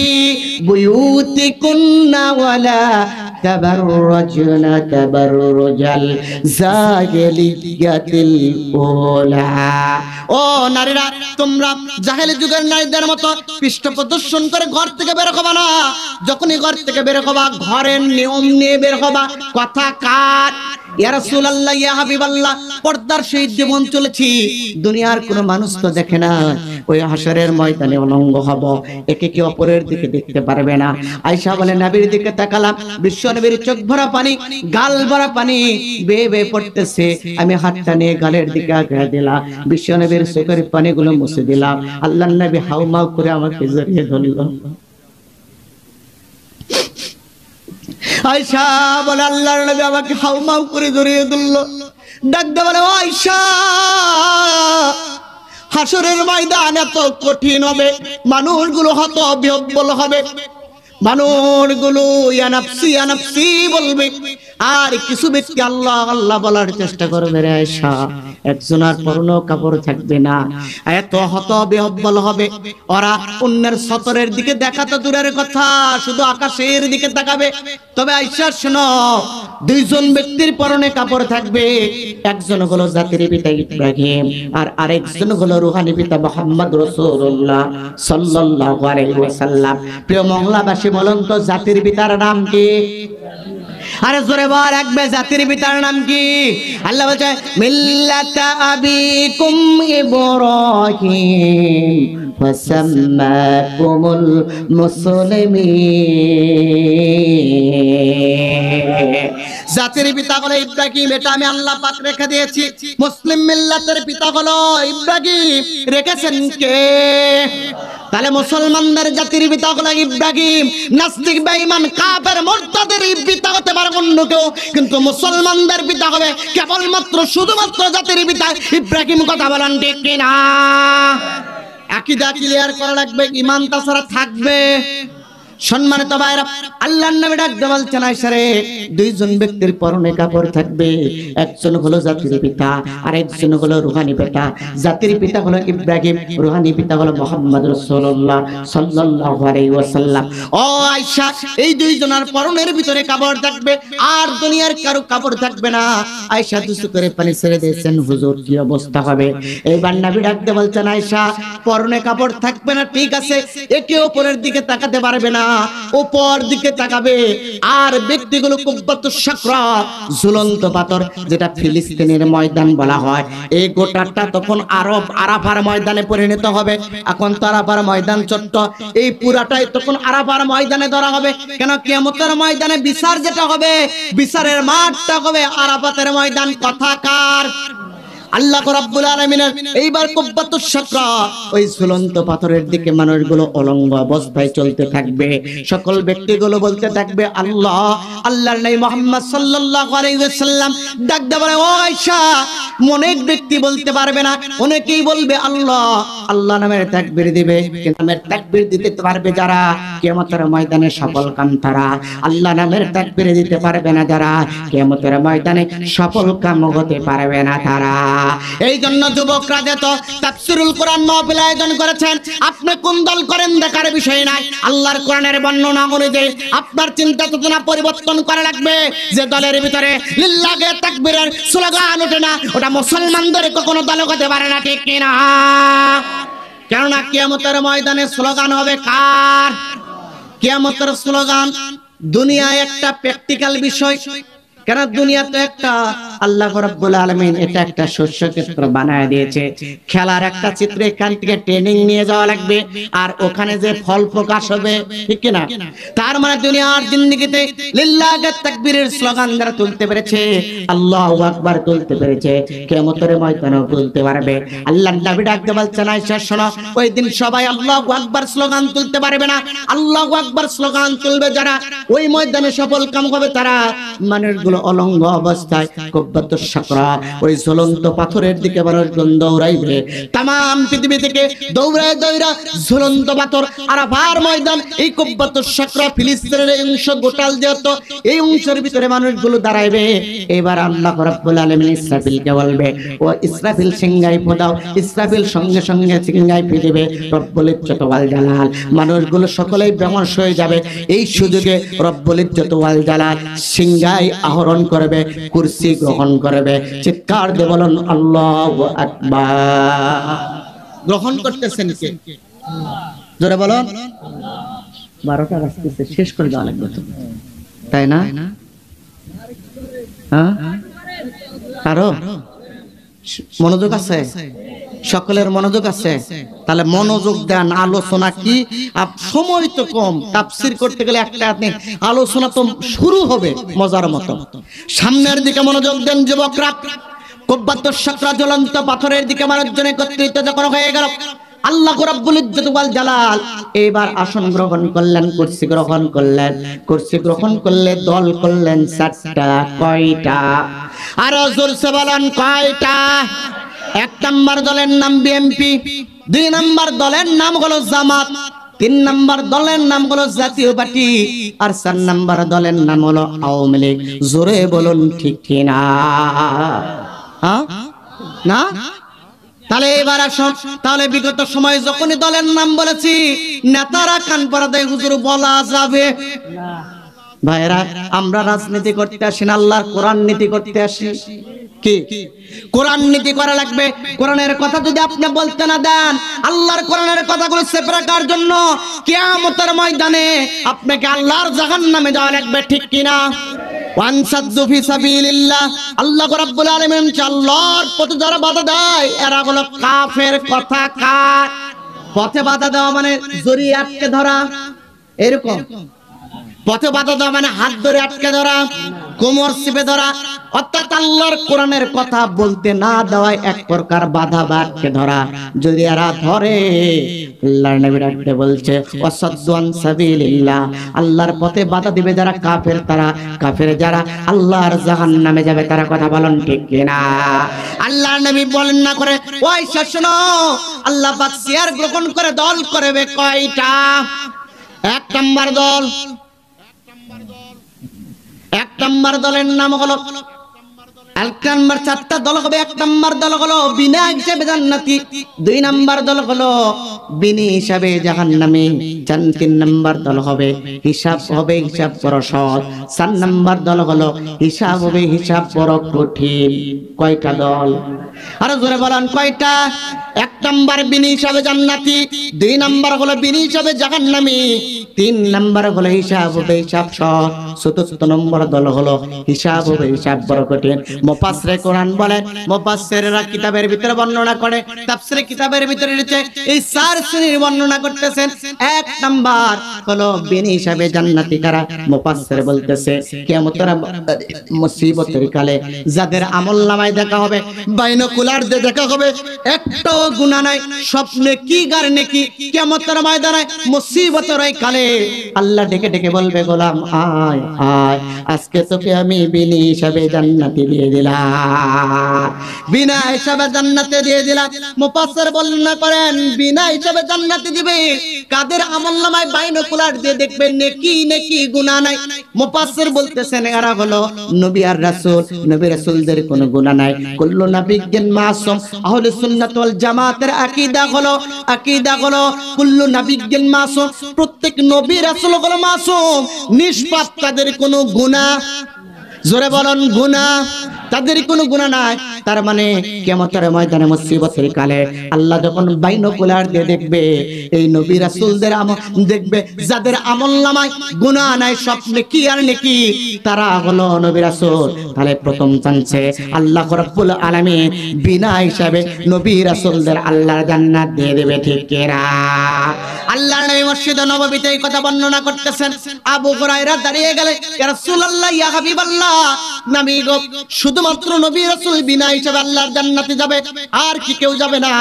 বুয়ুতিকুন্না ওয়ালা তাবাররুজনা তাবাররুজাল জাহিলিয়াতিল উলা। ও নারীরা, তোমরা জাহেলি যুগের নারীদের মতো পৃষ্ঠ প্রদর্শন করে ঘর থেকে বের হবা না। যখনই ঘর থেকে বের হবা, ঘরের নিয়ম নিয়ে বের হবা। কথা কাট, ইয়া রাসূলুল্লাহ, ইয়া হাবিবাল্লাহ, পর্দার সেই জীবন চলেছি, দুনিয়ার কোনো মানুষ তো দেখে না। ওই হাসরের ময়দানে অলঙ্গ হব, একে কি অপরের দিকে দেখতে পারবে না। আয়েশা বলে, নবীর দিকে তাকালাম, বিশ্ব নবীর চোখ ভরা পানি, গাল ভরা পানি বেয়ে বেয়ে পড়তেছে। আমি হাতটা নিয়ে গালের দিকে আগায় দিলাম, বিশ্ব নবীর চোখের পানিগুলো মুছে দিলাম। আল্লাহর নবী হাউমাউ করে আমাকে জড়িয়ে ধরল। আয়েশা বলে, আল্লাহর নবী আমাকে হাউমাউ করে জড়িয়ে ধরল, ডাক দিয়ে বলে, ও আয়েশা, হাসরের ময়দান এত কঠিন হবে, মানুষগুলো হত বিহ্বল হবে, মানুষগুলো ইয়া নাফসি ইয়া নাফসি বলবে, আর কিছু ব্যক্তি আল্লাহ আল্লাহ বলার চেষ্টা করবে। রে আয়েশা, একজনের পরনে কাপড় থাকবে না, এত হত বিহ্বল হবে, ওরা অন্যের সতরের দিকে দেখা তো দূরের কথা, শুধু আকাশের দিকে তাকাবে। তবে আয়েশা শোনো, দুইজন ব্যক্তির পরনে কাপড় থাকবে, একজন হলো জাতির পিতা ইব্রাহিম, আর আরেকজন হলো রূহানী পিতা মুহাম্মদ রাসূলুল্লাহ সাল্লাল্লাহু আলাইহি ওয়াসাল্লাম। প্রিয় মহল্লাবাসী, বলুন তো জাতির পিতার নাম কি? আরে জোরে বল, একবার জাতির পিতার নাম কি? আল্লাহ বলছে, মিল্লাতা আবিকুম ইব্রাহিম ফাসাম্মাকুমুল মুসলিমিন। জাতির পিতা হলো ইব্রাহিম, এটা আমি আল্লাহ পাক রেখে দিয়েছি। মুসলিম মিল্লাতের পিতা হলো ইব্রাহিম, রেখেছেন কে? তাহলে মুসলমানদের জাতির পিতা হলো ইব্রাহিম। নাস্তিক বেঈমান কাফের মুরতাদের পিতা হতে পারে অন্য কেউ, কিন্তু মুসলমানদের পিতা হবে কেবলমাত্র শুধুমাত্র জাতির পিতা ইব্রাহিম। কথা বলেন ঠিক কিনা? আকীদা ক্লিয়ার করা লাগবে, ঈমান তাছাড়া থাকবে। সম্মানিত ভাইরা, আল্লাহর নবী ডাক দিয়ে বলছেন, আয়েশা রে, দুইজন ব্যক্তির পরনে কাপড় থাকবে, একজন হলো জাতির পিতা আর একজন হলো রূহানী পিতা। জাতির পিতা হলো ইব্রাহিম, রূহানী পিতা হলো মুহাম্মদ রাসূলুল্লাহ সাল্লাল্লাহু আলাইহি ওয়াসাল্লাম। ও আয়েশা, এই দুইজনের পরনের ভিতরে কাপড় থাকবে, আর দুনিয়ার কারো কাপড় থাকবে না। আয়েশা দুসু করে পানি ছেড়ে দিয়েছেন, হুজুর কি অবস্থা হবে? এইবার নবী ডাক দিয়ে বলছেন, আয়েশা, পরনে কাপড় থাকবে না ঠিক আছে, একে অপরের দিকে তাকাতে পারবে না, উপর দিকে তাকাবে। আর ব্যক্তিগুলো কুব্বাতুস সাকরা, ঝুলন্ত পাথর, যেটা ফিলিস্তিনের ময়দান বলা হয়, এই গোটাটা তখন আরাফার ময়দানে পরিণত হবে। এখন তো আরাফার ময়দান ছোট্ট, এই পুরাটাই তখন আরাফার ময়দানে ধরা হবে। কেন? কিয়ামতের ময়দানে বিচার যেটা হবে, বিচারের মাঠটা হবে আরাফাতের ময়দান। কথাকার আল্লাহ রাব্বুল আলামিনের এইবার কুব্বাতুস সাকরা, ওই ঝুলন্ত পাথরের দিকে মানুষগুলো অলঙ্গ অবস্থায় চলতে থাকবে। সকল ব্যক্তিগুলো বলতে থাকবে আল্লাহ। আল্লাহর নবী মুহাম্মদ সাল্লাল্লাহু আলাইহি ওয়াসাল্লাম ডাক দিয়ে বলে, ও আয়েশা, অনেক ব্যক্তি বলতে পারবে না, অনেকেই বলবে আল্লাহ আল্লাহ নামের তাকবীর দিবে, কিন্তু নামের তাকবীর দিতে পারবে যারা, কিয়ামতের ময়দানে সফল কাম তারা। আল্লাহ নামের তাকবীর দিতে পারবে না যারা, কিয়ামতের ময়দানে সফল কাম হতে পারবে না তারা। এই জন্য যুবকরা যেত তাফসীরুল কোরআন মাহফিল আয়োজন করেছেন, আপনি কোন দল করেন দেখার বিষয় নাই। আল্লাহর কোরআনের বর্ণনা অনুযায়ী আপনার চিন্তা চেতনা পরিবর্তন করা লাগবে। যে দলের ভিতরে লিল্লাহে তাকবীরের স্লোগান ওঠে না, ওটা মুসলমানদের কখনো দল হতে পারে না, ঠিক কিনা? কেননা কিয়ামতের ময়দানে স্লোগান হবে কার? কিয়ামতের স্লোগান দুনিয়ায় একটা প্র্যাকটিক্যাল বিষয়, কেন দুনিয়া তো একটা আল্লাহ রাব্বুল আলামিন এটা একটা শস্য ক্ষেত্র বানায় দিয়েছে, খেলার একটা চিত্র এখান থেকে ট্রেনিং নিয়ে যাওয়া লাগবে আর ওখানে যে ফল প্রকাশ হবে, ঠিক কি না? তার মানে দুনিয়ার জিন্দেগিতে লিল্লাহি তাকবীরের স্লোগান যারা তুলতে পেরেছে, আল্লাহু আকবার তুলতে পেরেছে, কিয়ামতের ময়দানেও তুলতে পারবে। আল্লাহর নবী ডাকতে বলছেন আয়েশা শোনো, ওই দিন সবাই আল্লাহু আকবার স্লোগান তুলতে পারবে না, আল্লাহু আকবার স্লোগান তুলবে যারা ওই ময়দানে সফল কাম হবে তারা মানুষগুলো অলঙ্গ অবস্থায় কুব্বাতুশ শাকরা ওই ঝুলন্ত পাথরের দিকে মানুষজন দৌড়াইবে। তামাম পৃথিবী থেকে দৌড়ায় দৌড়া ঝুলন্ত পাথর আরাফার ময়দান এই কুব্বাতুশ শাকরা ফিলিস্তিনের এই অংশ গোটাল যেত এই অংশের ভিতরে মানুষগুলো দাঁড়াইবে। এবার আল্লাহ রাব্বুল আলামিন ইসরাফিলকে বলবে, ও ইসরাফিল সিংহাই ফোদাও। ইসরাফিল সঙ্গে সঙ্গে সিংহাই ফেলবে। রব্বুল ইজ্জত ওয়াল জালাল মানুষগুলো সকলেই বেহুশ হয়ে যাবে। এই সুযোগে রব্বুল ইজ্জত ওয়াল জালাল সিংহাই আহরণ করবে, কুরসি গ্রহণ করবে। চিৎকার দিয়ে বলুন আল্লাহু আকবার। গ্রহণ করতেছেন কে? জোরে বলুন। 12টা বাজতেছে, শেষ করে দেওয়া লাগবে তো, তাই না? হ্যাঁ, কারো মনোযোগ আছে? সকলের মনোযোগ আছে? তাহলে মনোযোগ দেন। আলোচনা কি, সময় তো কম, তাফসীর করতে গেলে একটা আলোচনা তো শুরু হবে মজার মতো। সামনের দিকে মনোযোগ দেন যুবকরা। কুব্বাতুশ শাকরা জ্বলন্ত পাথরের দিকে মানুষজন একত্রিত যখন হয়ে গেল, আল্লাহ রাব্বুল ইজ্জত ওয়াল জালাল এবার আসন গ্রহণ করলেন, কুরসি গ্রহণ করলেন। কুরসি গ্রহণ করলে দল করলেন 4টা। কয়টা? আর জোরসে বলেন কয়টা? 1 নাম্বার দলের নাম বিএনপি, 2 নাম্বার দলের নাম হলো জামাত, 3 নাম্বার দলের নাম হলো জাতীয় পার্টি, আর 4 নাম্বার দলের নাম হলো আওয়ামী লীগ। জোরে বলুন ঠিক কিনা? হ্যাঁ না? তাহলে এবার আসুন, তাহলে বিগত সময়ে যখনই দলের নাম বলেছি নেতারা কান পরাদায় হুজুর বলা যাবে না। ভাইরা, আমরা রাজনীতি করতে আসি না, আল্লাহর কোরআন নীতি করতে আসি। কি কোরআন নীতি করা লাগবে? কোরআনের কথা যদি আপনি বলতে না দেন, আল্লাহর কোরআনের কথাগুলো চেপে রাখার জন্য কিয়ামতের ময়দানে আপনাকে আল্লাহর জাহান্নামে যাওয়া লাগবে, ঠিক কিনা? ওয়ানসাদ্দু ফি সাবিলিল্লাহ, আল্লাহ রাব্বুল আলামিন আল্লাহর পথে যারা বাধা দেয় এরা হলো কাফের। কথা কার? পথে বাধা দেওয়া মানে জড়িয়ে আটকে ধরা, এরকম। পথে বাধা দেওয়া মানে হাত ধরে আটকে ধরা, কোমর চেপে ধরা, অর্থাৎ আল্লাহর কোরআনের কথা বলতে না দেওয়ায় এক প্রকার বাধা বা আটকে ধরা। যদি এরা ধরে, আল্লাহর নবী ডাকতে বলছে ওয়াসাদ্দু আন সাবিলিল্লাহ, আল্লাহর পথে বাধা দিবে যারা কাফের, তারা কাফের যারা আল্লাহর জাহান্নামে যাবে তারা। কথা বলেন ঠিক কিনা? আল্লাহর নবী বলেন না করে, ওই শোনো, আল্লাহ পাক শেয়ার গ্রহণ করে দল করবে কয়টা? 1 নাম্বার দল, 1 নাম্বার দলের নাম হলো 1 নাম্বার 4টা দল হবে। 1 নাম্বার দল হলো বিনা হিসাবে জান্নাতি, 2 নাম্বার দল হলো বিনি হিসাবে জাহান্নামী, 3 নাম্বার দল হবে হিসাব বড় সহজ, 4 নাম্বার দল হলো হিসাব বড় কঠিন। কয়টা দল? আরো জোরে বলেন কয়টা? 1 নাম্বার বিনি হিসাবে জান্নাতি, 2 নাম্বার হলো বিনি হিসাবে জাহান্নামী, 3 নাম্বার হলো হিসাব সহজ, 4 নম্বর দল হলো হিসাব বড় কঠিন। মুফাসসিরে কোরআন বলেন, মুফাসসিররা কিতাবের ভিতরে বর্ণনা করে, তাফসীরে কিতাবের ভিতরে রয়েছে এই 4 শ্রেণীর বর্ণনা করতেছেন। 1 নাম্বার হলো বিনি হিসাবে জান্নাতি কারা? মুফাসসির বলতেছে কিয়ামতের মুসিবতের কালে যাদের আমলনামায় দেখা হবে, বাইনোকুলার দিয়ে দেখা হবে, একটাও গুনাহ নাই, স্বপ্নে কি গার নেকি, কিয়ামতের ময়দানে মুসিবতের এই কালে আল্লাহ ডেকে ডেকে বলবে, গোলাম আয় আয়, আজকে তোকে আমি বিনি হিসাবে জান্নাতি দিয়ে দিলাম, বিনা হিসাবে জান্নাতে দিয়ে দিলাম। মুফাসসির বর্ণনা করেন বিনা হিসাবে জান্নাতে দিবে কাদের আমলনামায় বাইনোকুলার দিয়ে দেখবে নেকি গুনাহ নাই। মুফাসসির বলতেছেন এরা হলো নবী আর রাসূল, নবী রাসূলদের কোনো গুনাহ নাই। কুল্লু নাবিয়্যিন মাসুম, আহলে সুন্নাত ওয়াল জামাতের আকীদা হলো কুল্লু নাবিয়্যিন মাসুম, প্রত্যেক নবী রাসূল হলো মাসুম, নিষ্পাপ, তাদের কোনো গুনাহ, জোরে বলেন গুনাহ, তাদের কোনো গুনাহ নাই। তার মানে কিয়ামতের ময়দানে মুসিবতের কালে আল্লাহ যখন বাইনোকুলার দিয়ে দেখবে এই নবী রাসূলদের আমল দেখবে, যাদের আমলনামায় গুনাহ নাই, সব নেকি আর নেকি, তারা হলো নবী রাসূল। তাহলে প্রথম চান্সে আল্লাহ রাব্বুল আলামিন বিনা হিসাবে নবী রাসূলদের আল্লাহর জান্নাত দিয়ে দেবে, ঠিক কিনা? আল্লাহর নবী মসজিদে নববীতে এই কথা বর্ণনা করতেছেন। আবু হুরায়রা দাঁড়িয়ে গেলে, ইয়া রাসূলুল্লাহ, ইয়া হাবিবাল্লাহ, নবী গো, শুধুমাত্র নবী রাসূল বিনা হিসাবে আল্লাহর জান্নাতে যাবে, আর কি কেউ যাবে না?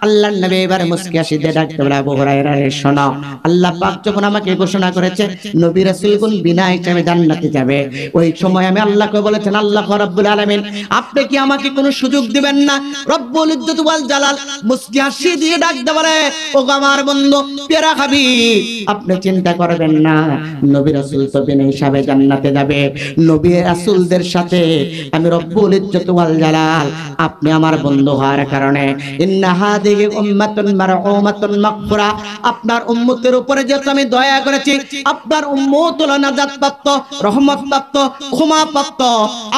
আল্লাহর নবী এবারে মুস্কি হাসি দিয়ে ডাকতে বলে, আবু হুরায়রা রে শোনো, আল্লাহ পাক যখন আমাকে ঘোষণা করেছে নবী রাসূলগণ বিনা হিসাবে জান্নাতে যাবে, ওই সময় আমি আল্লাহকে বলেছেন, আল্লাহ রাব্বুল আলামিন আপনি কি আমাকে কোনো সুযোগ দিবেন না? রব্বুল ইজ্জত ওয়াল জালাল মুস্কি হাসি দিয়ে ডাকতে বলে, ও আমার বন্ধু প্যারা হাবিব, আপনি চিন্তা করবেন না, নবী রাসূল তো বিনা হিসাবে জান্নাতে যাবে, নবী রাসূলদের সাথে আমি রব্বুল ইজ্জত ওয়াল জালাল আপনি আমার বন্ধু হওয়ার কারণে ইন্না হাদিহি উম্মাতুন মারউমাতুন মাগফুরা, আপনার উম্মতের উপরে যেহেতু আমি দয়া করেছি, আপনার উম্মত হলো নাজাত প্রাপ্ত, রহমত প্রাপ্ত, ক্ষমা প্রাপ্ত,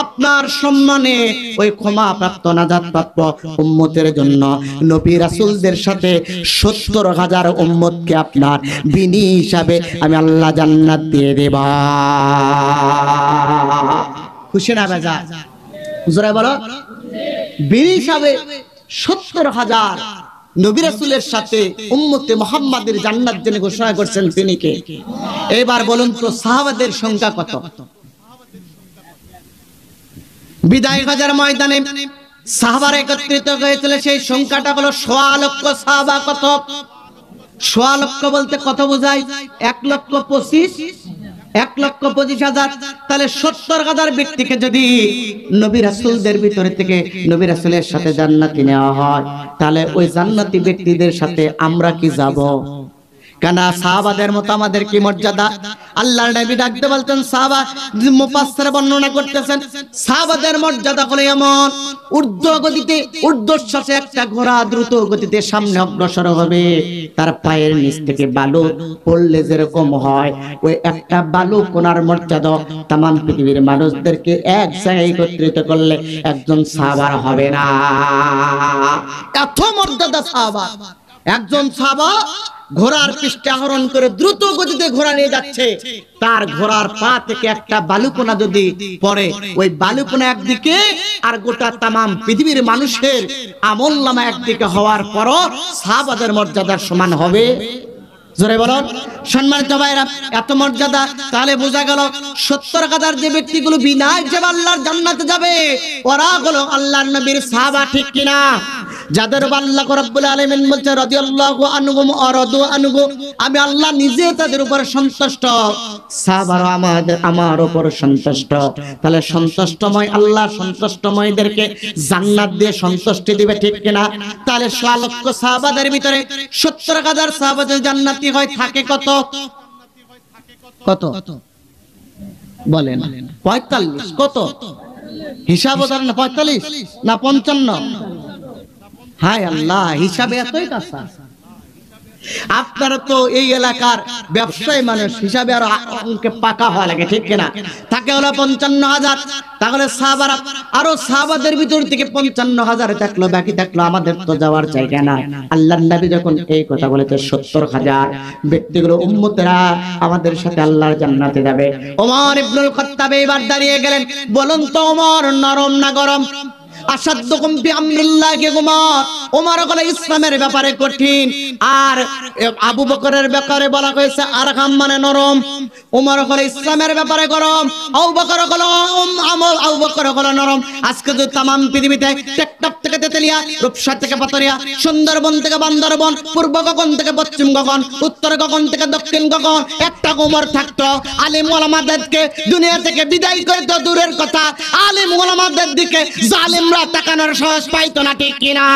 আপনার সম্মানে ওই ক্ষমা প্রাপ্ত নাজাত প্রাপ্ত উম্মতের জন্য নবী রাসূলদের সাথে ৭০,০০০ উম্মতকে আপনার বিনি হিসাবে আমি আল্লাহ জান্নাত দিয়ে দেব। খুশি না বেজা? জোরে বলো। বিনি হিসাবে ৭০,০০০ নবী রাসূলের সাথে উম্মতে মুহাম্মাদের জান্নাত জন্য ঘোষণা করছেন তিনি কে? এবার বলুন তো সাহাবাদের সংখ্যা কত? বিদায় হাজার ময়দানে সাহাবারা একত্রিত হয়েছিল, সেই সংখ্যাটা হলো ১.৫ লক্ষ সাহাবা। কত? ১.৫ লক্ষ বলতে কত বোঝায়? ১,২৫,০০০। তাহলে ৭০,০০০ ব্যক্তিকে যদি নবী রাসূলদের ভিতরে থেকে নবী রাসূলের সাথে জান্নাতে নেওয়া হয়, তাহলে ওই জান্নাতি ব্যক্তিদের সাথে আমরা কি যাব? কেন সাহাবাদের মতো আমাদের কি মর্যাদা? আল্লাহর নবী ডাকতে বলতেন, সাহাবা মুফাসসির বর্ণনা করতেছেন, সাহাবাদের মর্যাদা হলো এমন, ঊর্ধ্ব গতিতে ঊর্ধ্বশ্বাসে একটা ঘোড়া দ্রুত গতিতে সামনে অগ্রসর হবে, তার পায়ের নিচ থেকে বালু পড়লে যেরকম হয়, ওই একটা বালু কোনার মর্যাদা তামাম পৃথিবীর মানুষদেরকে এক জায়গায় একত্রিত করলে একজন সাহাবার হবে না। এত মর্যাদা সাহাবা। একজন সাহাবা ঘোড়ার পৃষ্ঠে আরোহণ করে দ্রুত গতিতে ঘোড়া নিয়ে যাচ্ছে, তার ঘোড়ার পা থেকে একটা বালুকণা যদি পড়ে, ওই বালুকণা একদিকে আর গোটা তামাম পৃথিবীর মানুষের আমলনামা একদিকে হওয়ার পরও সাহাবাদের মর্যাদার সমান হবে? জোরে বলো। সম্মানিত ভাইরা, এত মর্যাদা। তাহলে বোঝা গেল ৭০,০০০ যে ব্যক্তিগুলো বিনা হিসাবে আল্লাহর জান্নাতে যাবে, ওরা হলো আল্লাহর নবীর সাহাবা, ঠিক কিনা? যাদের আল্লাহ রাব্বুল আলামিন বলছে রাদিয়াল্লাহু আনহুম ওয়া রাদু আনহু, আমি আল্লাহ নিজে তাদের উপর সন্তুষ্ট, সাহাবারা আমার উপর সন্তুষ্ট। তাহলে সন্তুষ্টময় আল্লাহ সন্তুষ্টময়দেরকে জান্নাত দিয়ে সন্তুষ্টি দিবে, ঠিক কিনা? তাহলে ৬ লক্ষ সাহাবাদের ভিতরে ৭০,০০০ সাহাবা যদি জান্নাতি হয়, থাকে কত? কত বলেন? ৪৫। কত হিসাব ধরেন? ৪৫ না ৫৫? হায় আল্লাহ, হিসাবে এতই কাঁচা। আপনারা তো এই এলাকার ব্যবসায়ী মানুষ, হিসাবে আরো অঙ্কে পাকা হওয়া লাগে, ঠিক কিনা? থাকে হলো ৫৫,০০০। তাহলে সাহাবারা আরো সাহাবাদের ভিতর থেকে ৫৫,০০০ থাকলো, বাকি থাকলো আমাদের তো যাওয়ার জায়গা নাই। আল্লাহর নবী যখন এই কথা বলেছে, ৭০,০০০ ব্যক্তিগুলো উম্মতেরা আমাদের সাথে আল্লাহর জান্নাতে যাবে। ওমর ইবনুল খাত্তাব এবার দাঁড়িয়ে গেলেন। বলুন তো ওমর নরম না গরম? আসাদুকুম ফি আমরিল্লাহি উমর। ওমর হলো ইসলামের ব্যাপারে কঠিন, আর আবু বকরের ব্যাপারে বলা হয়েছে আরহাম মানে নরম। ওমর হলো ইসলামের ব্যাপারে গরম, আবু বকর হলো নরম। আজকে যদি তামাম পৃথিবীতে টেকটপ থেকে তেতুলিয়া, রূপসা থেকে পাতরিয়া, সুন্দরবন থেকে বান্দরবন, পূর্ব গগন থেকে পশ্চিম গগন, উত্তর গগন থেকে দক্ষিণ গগন একটা ওমর থাকতো, আলিম ওলামাদেরকে দুনিয়া থেকে বিদায় করে তো দূরের কথা, আলিম ওলামাদের দিকে জালিমরা তাকানোর সাহস পাইতো না, ঠিক কিনা?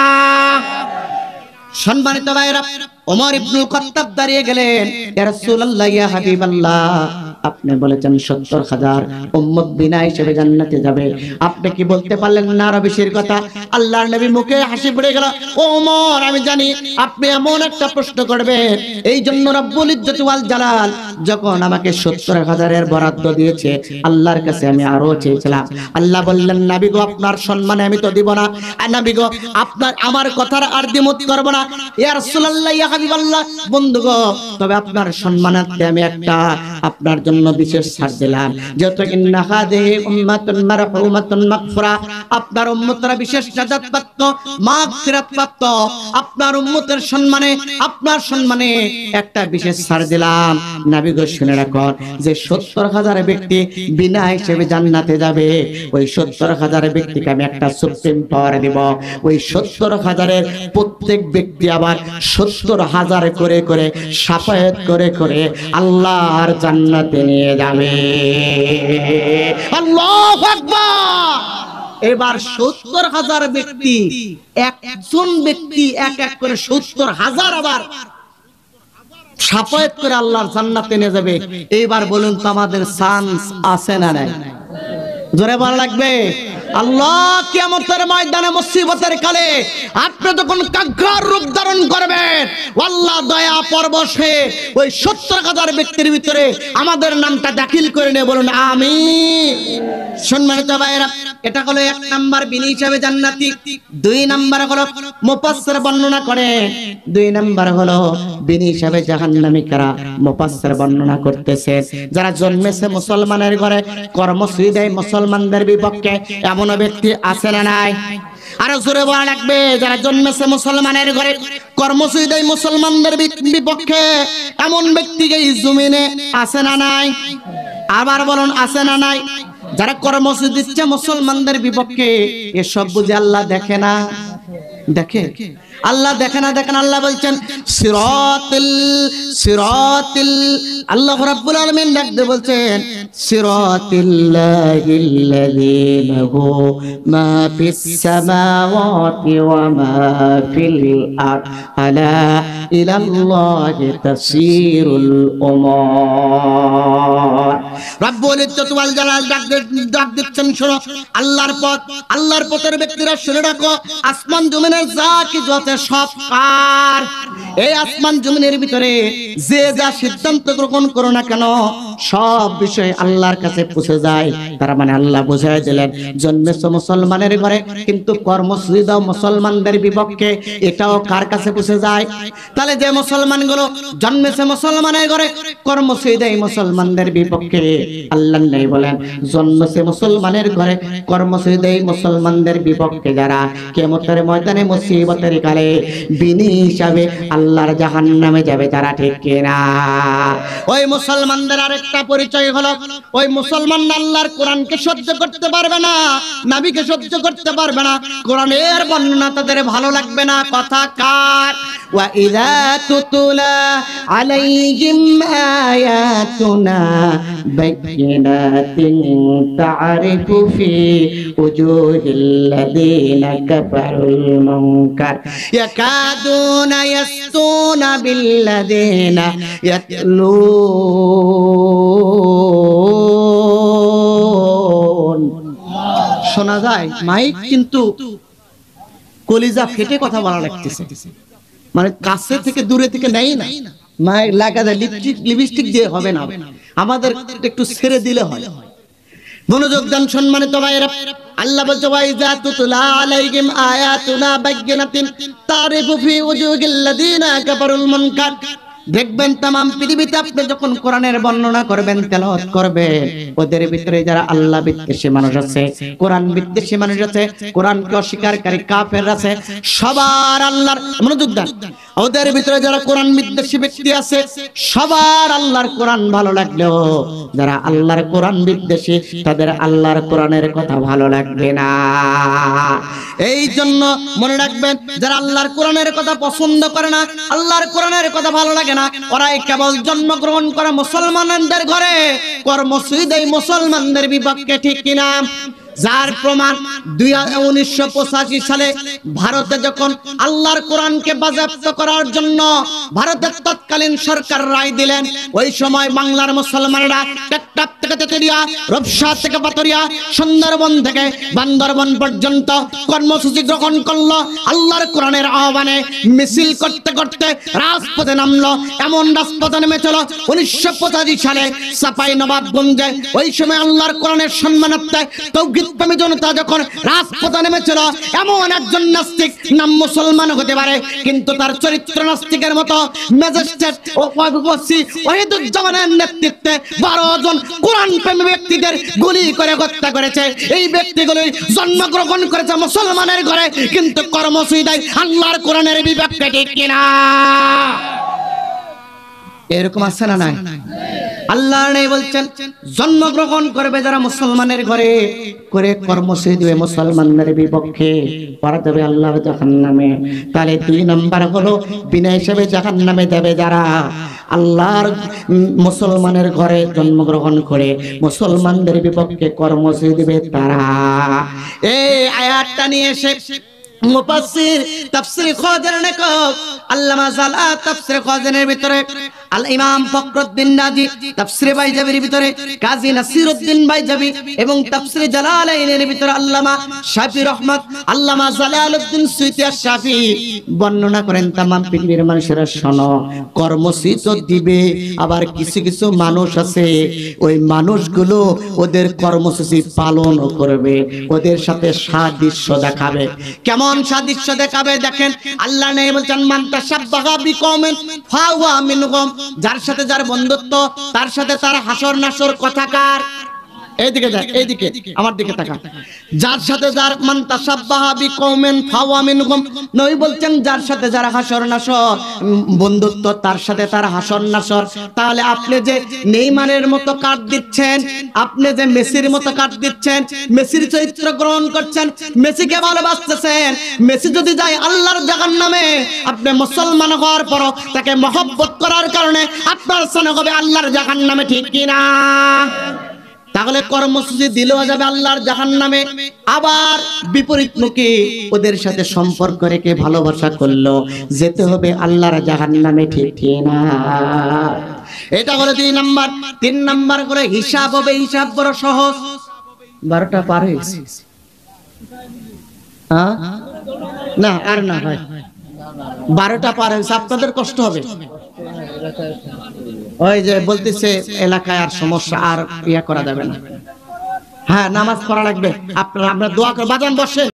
সম্মানিত ভাইরা, ওমর ইবনুল খাত্তাব দাঁড়িয়ে গেলেন, ইয়া রাসূলুল্লাহ, ইয়া হাবিবাল্লাহ, আপনি বলেছেন 70,000 উম্মত বিনা হিসেবে জান্নাতে যাবে। আপনি কি বলতে পারলেন না আরো বেশির কথা? আল্লাহর নবী মুখে হাসি পড়ে গেল। ও ওমর, আমি জানি আপনি এমন একটা প্রশ্ন করবেন, এই জন্য রব্বুল ইজ্জত ওয়াল জালাল যখন আমাকে 70,000-এর বরাদ্দ দিয়েছে, আল্লাহর কাছে আমি আরো চেয়েছিলাম। আল্লাহ বললেন, নবী গো, আপনার সম্মানে আমি তো দিব না, আর নবী গো, আপনার আমার কথার আর দ্বিমত করব না। ইয়া রাসূলুল্লাহ, ইয়া হাবিবাল্লাহ, বন্ধু গো, তবে আপনার সম্মানার্থে আমি একটা আপনার জন্য বিশেষ ছাড় দিলাম। যেহেতু ইন্না হাযিহি উম্মাতুন মারহুমাতুন মাগফুরা, আপনার উম্মতরা বিশেষ নাজাত প্রাপ্ত, মাগফিরাত প্রাপ্ত। আপনার উম্মতের সম্মানে, আপনার সম্মানে একটা বিশেষ ছাড় দিলাম। নবী গো, শুনে রাখুন, যে 70,000 ব্যক্তি বিনা হিসেবে জান্নাতে যাবে, ওই 70,000 ব্যক্তিকে আমি একটা সুপ্রিম পাওয়ার দেব। ওই 70,000-এর প্রত্যেক ব্যক্তি আবার 70,000 করে করে শাফায়াত করে করে আল্লাহর জান্নাতে নিয়ে যাবে। আল্লাহু আকবার। এবার 70,000 ব্যক্তি, একজন ব্যক্তি এক এক করে 70,000 আবার শাফায়াত করে আল্লাহর জান্নাতে নিয়ে যাবে। এইবার বলুন তো, আমাদের চান্স আছে না নাই? জোরে বলা লাগবে। আল্লাহ কিয়ামতের ময়দানে মুসিবতের কালে আপনি যখন কাঙ্গার রূপ ধারণ করবেন, আল্লাহ দয়া পরবশে ওই 70,000 ব্যক্তির ভিতরে আমাদের নামটা দাখিল করে নিয়ে বলুন আমিন। সম্মানিত ভাইরা, এটা হলো 1 নাম্বার বিনি হিসাবে জান্নাতি। 2 নাম্বার হলো মুফাসসির বর্ণনা করে, 2 নাম্বার হলো বিনি হিসাবে জাহান্নামী কারা। মুফাসসির বর্ণনা করতেছে, যারা জন্মেছে মুসলমানের ঘরে, কর্মসূচি মুসলমানদের বিপক্ষে, এমন ব্যক্তি আছে না নাই? আরো জোরে বলা লাগবে, যারা জন্মেছে মুসলমানের ঘরে, কর্মসূচি দেয় মুসলমানদের বিপক্ষে, এমন ব্যক্তি এই জমিনে আছে না নাই? আবার বলুন, আছে না নাই? যারা কর্মসূচি দিচ্ছে মুসলমানদের বিপক্ষে, এসব বুঝে আল্লাহ দেখে না? দেখে আল্লাহ, দেখে না? দেখেন, আল্লাহ বলছেন সিরাতিল আল্লাহ রাব্বুল আলামিন ডাকতে বলছেন সিরাতিল্লাহিল্লাযী লাহু মা ফিস সামাওয়াতি ওয়া মা ফিল আরদ আলা ইলাল্লাহি তাসিরুল উমুর। রাব্বুল ইজ্জত ওয়াল জালাল ডাক দিচ্ছেন, শোনো, আল্লাহর পথ, আল্লাহর পথের ব্যক্তিরা শুনে রাখো, আসমান জমিনের যা কিছু আছে সব কার? এই আসমান জমিনের ভিতরে যে যা সিদ্ধান্ত গ্রহণ করো না কেন, সব বিষয় আল্লাহর কাছে পৌঁছে যায়। তার মানে আল্লাহ বোঝায় দিলেন, জন্মেছে মুসলমানের ঘরে কিন্তু কর্মসূচি দাও মুসলমানদের বিপক্ষে, এটাও কার কাছে পৌঁছে যায়? তাহলে যে মুসলমানগুলো জন্মেছে মুসলমানের ঘরে, কর্মসূচি দেয় মুসলমানদের বিপক্ষে, আল্লাহ নেই বলেন জন্মেছে মুসলমানের ঘরে, কর্মসূচি দেয় মুসলমানদের বিপক্ষে, যারা কিয়ামতের ময়দানে মুসিবতের কালে বিনি হিসাবে আল্লাহর জাহান্নামে যাবে, তারা ঠিক কিনা? ওই মুসলমানদের আরেকটা পরিচয় হলো, ওই মুসলমান আল্লাহর কোরআনকে সহ্য করতে পারবে না, নবীকে সহ্য করতে পারবে না, কোরআনের বর্ণনা তাদের ভালো লাগবে না। কথা কার? ওয়া ইযা তুতলা আলাইহিম আয়াতুনা বাইয়িনাতিন তা'রিফু ফি উজুহিল লাযিনা কাফারুল মুনকার ইয়াকাদুনা ইয়াসতুনা বিল্লাযিনা ইয়াতলুন। শোনা যায় মাইক, কিন্তু কলিজা ফেটে কথা বলা লাগতেছে, মানে কাছে থেকে দূরে থেকে নেই না, মাইক লাগা যায়, লিপস্টিক দিয়ে হবে না, আমাদের একটু ছেড়ে দিলে হয়। মনোযোগ দেন সম্মানিত ভাইরা, আল্লাহ বলছে ওয়া ইযা তুতলা আলাইহিম আয়াতুনা বাইয়িনাতিন তারিফু ফি উজুহিল লাযিনা কাফারুল মুনকার। দেখবেন তাম পৃথিবীতে আপনি যখন কোরআনের বর্ণনা করবেন, তেলাওয়াত করবেন, ওদের ভিতরে যারা আল্লাহ বিদ্বেষী মানুষ আছে, কোরআন বিদ্বেষী মানুষ আছে, কোরআনকে অস্বীকারী কাফের আছে, সবার আল্লাহর, মনোযোগ দেন, ওদের ভিতরে যারা কোরআন বিদ্বেষী ব্যক্তি আছে, সবার আল্লাহর কোরআন ভালো লাগলেও যারা আল্লাহর কোরআন বিদ্বেষী, তাদের আল্লাহর কোরআনের কথা ভালো লাগবে না। এই জন্য মনে রাখবেন, যারা আল্লাহর কোরআনের কথা পছন্দ করে না, আল্লাহর কোরআনের কথা ভালো লাগে না, ওরাই কেবল জন্মগ্রহণ করা মুসলমানদের ঘরে, কর্মসূচি দেয় মুসলমানদের বিপক্ষে, ঠিক কিনা? যার প্রমাণ 1985 সালে ভারতে যখন আল্লাহর কোরআনকে বাজেয়াপ্ত করার জন্য ভারতের তৎকালীন সরকার রায় দিলেন, ওই সময় বাংলার মুসলমানরা টেকটাপ থেকে তেতুলিয়া, রূপসা থেকে পাতুরিয়া, সুন্দরবন থেকে বান্দরবন পর্যন্ত কর্মসূচি গ্রহণ করলো। আল্লাহর কোরআনের আহ্বানে মিছিল করতে করতে রাজপথে নামলো। এমন রাজপথে নেমেছিল 1985 সালে চাঁপাইনবাবগঞ্জে। ওই সময় আল্লাহর কোরআনের সম্মানার্থে তৌহিদপ্রেমী জনতা যখন রাজপথে নেমেছিল, এমন একজন নাস্তিক নাম মুসলমান হতে পারে কিন্তু তার চরিত্র নাস্তিকের মতো, ম্যাজিস্ট্রেট ওসি ওয়াহিদুজ্জামানের নেতৃত্বে 12 জন কোরআন প্রেমী ব্যক্তিদের গুলি করে হত্যা করেছে। এই ব্যক্তিগুলো জন্মগ্রহণ করেছে মুসলমানের ঘরে কিন্তু কর্মসূচি দেয় আল্লাহর কোরআনের বিপক্ষে, ঠিক কিনা? এরকম আছে না নাই? আল্লাহ নেই বলছেন জন্মগ্রহণ করবে যারা মুসলমানের ঘরে করে কর্মসূচি দিবে মুসলমানদের বিপক্ষে, পড়া যাবে আল্লাহর জাহান্নামে। তাহলে 2 নাম্বার হলো বিনা হিসেবে জাহান্নামে যাবে যারা আল্লাহর মুসলমানের ঘরে জন্মগ্রহণ করে মুসলমানদের বিপক্ষে কর্মসূচি দিবে তারা। এই আয়াতটা নিয়ে এসে মুফাসসির তাফসীর খাজানের লেখক আল্লামা জালা তাফসীর খাজানের ভিতরে আল ইমাম ফখরুদ্দিন রাজি তাফসীর বাইজাবির ভিতরে কাজী নাসিরউদ্দিন বাইজাবি এবং তাফসীর জালালাইনের ভিতরে আল্লামা শাফি রহমত আল্লামা জালালউদ্দিন সুয়ুতী আশ-শাফি বর্ণনা করেন। তামাম পৃথিবীর মানুষেরা শোনো, কর্মসূচি তো দিবে, আবার কিছু কিছু মানুষ আছে ওই মানুষগুলো ওদের কর্মসূচি পালন করবে, ওদের সাথে সাদৃশ্য দেখাবে। কেমন সাদৃশ্য দেখাবে দেখেন, আল্লাহ নেই বলছেন মান তাশাব্বাহা বিকওমিন ফাহুয়া মিনহুম, যার সাথে যার বন্ধুত্ব তার সাথে তার হাসর নাসর কথাকার। এইদিকে দেখ, এইদিকে আমার দিকে তাকা। যার সাথে যার মান তাশাব্বাহা বিকওমিন ফাহুয়া মিনহুম, নবী বলছেন যার সাথে যার হাসর নাসর বন্ধুত্ব তার সাথে তার হাসর নাসর। তাহলে আপনি যে নেইমারের মতো কাট দিচ্ছেন, আপনি যে মেসির মতো কাট দিচ্ছেন, মেসির চরিত্র গ্রহণ করছেন, মেসিকে ভালোবাসতেছেন, মেসি যদি যায় আল্লাহর জাহান্নামে, আপনি মুসলমান হওয়ার পর তাকে মহব্বত করার কারণে আপনার স্থান হবে আল্লাহর জাহান্নামে, ঠিক কিনা? তাহলে কর্মসূচি দিলেও যাবে আল্লাহর জাহান্নামে, আবার বিপরীতমুখী ওদের সাথে সম্পর্ক রেখে ভালোবাসা করলো যেতে হবে আল্লাহর জাহান্নামে, ঠিক কিনা? এটা হলো 2 নাম্বার। 3 নাম্বার করে হিসাব হবে, হিসাব বড় সহজ। 12টা পার হয়েছে না? আর না হয় 12টা পার হয়েছে, আপনাদের কষ্ট হবে। ওই যে বলতেছে এলাকায় আর সমস্যা, আর ইয়া করা যাবে না। হ্যাঁ, নামাজ পড়া লাগবে। আপনারা আমরা দোয়া করে বাজান বসে।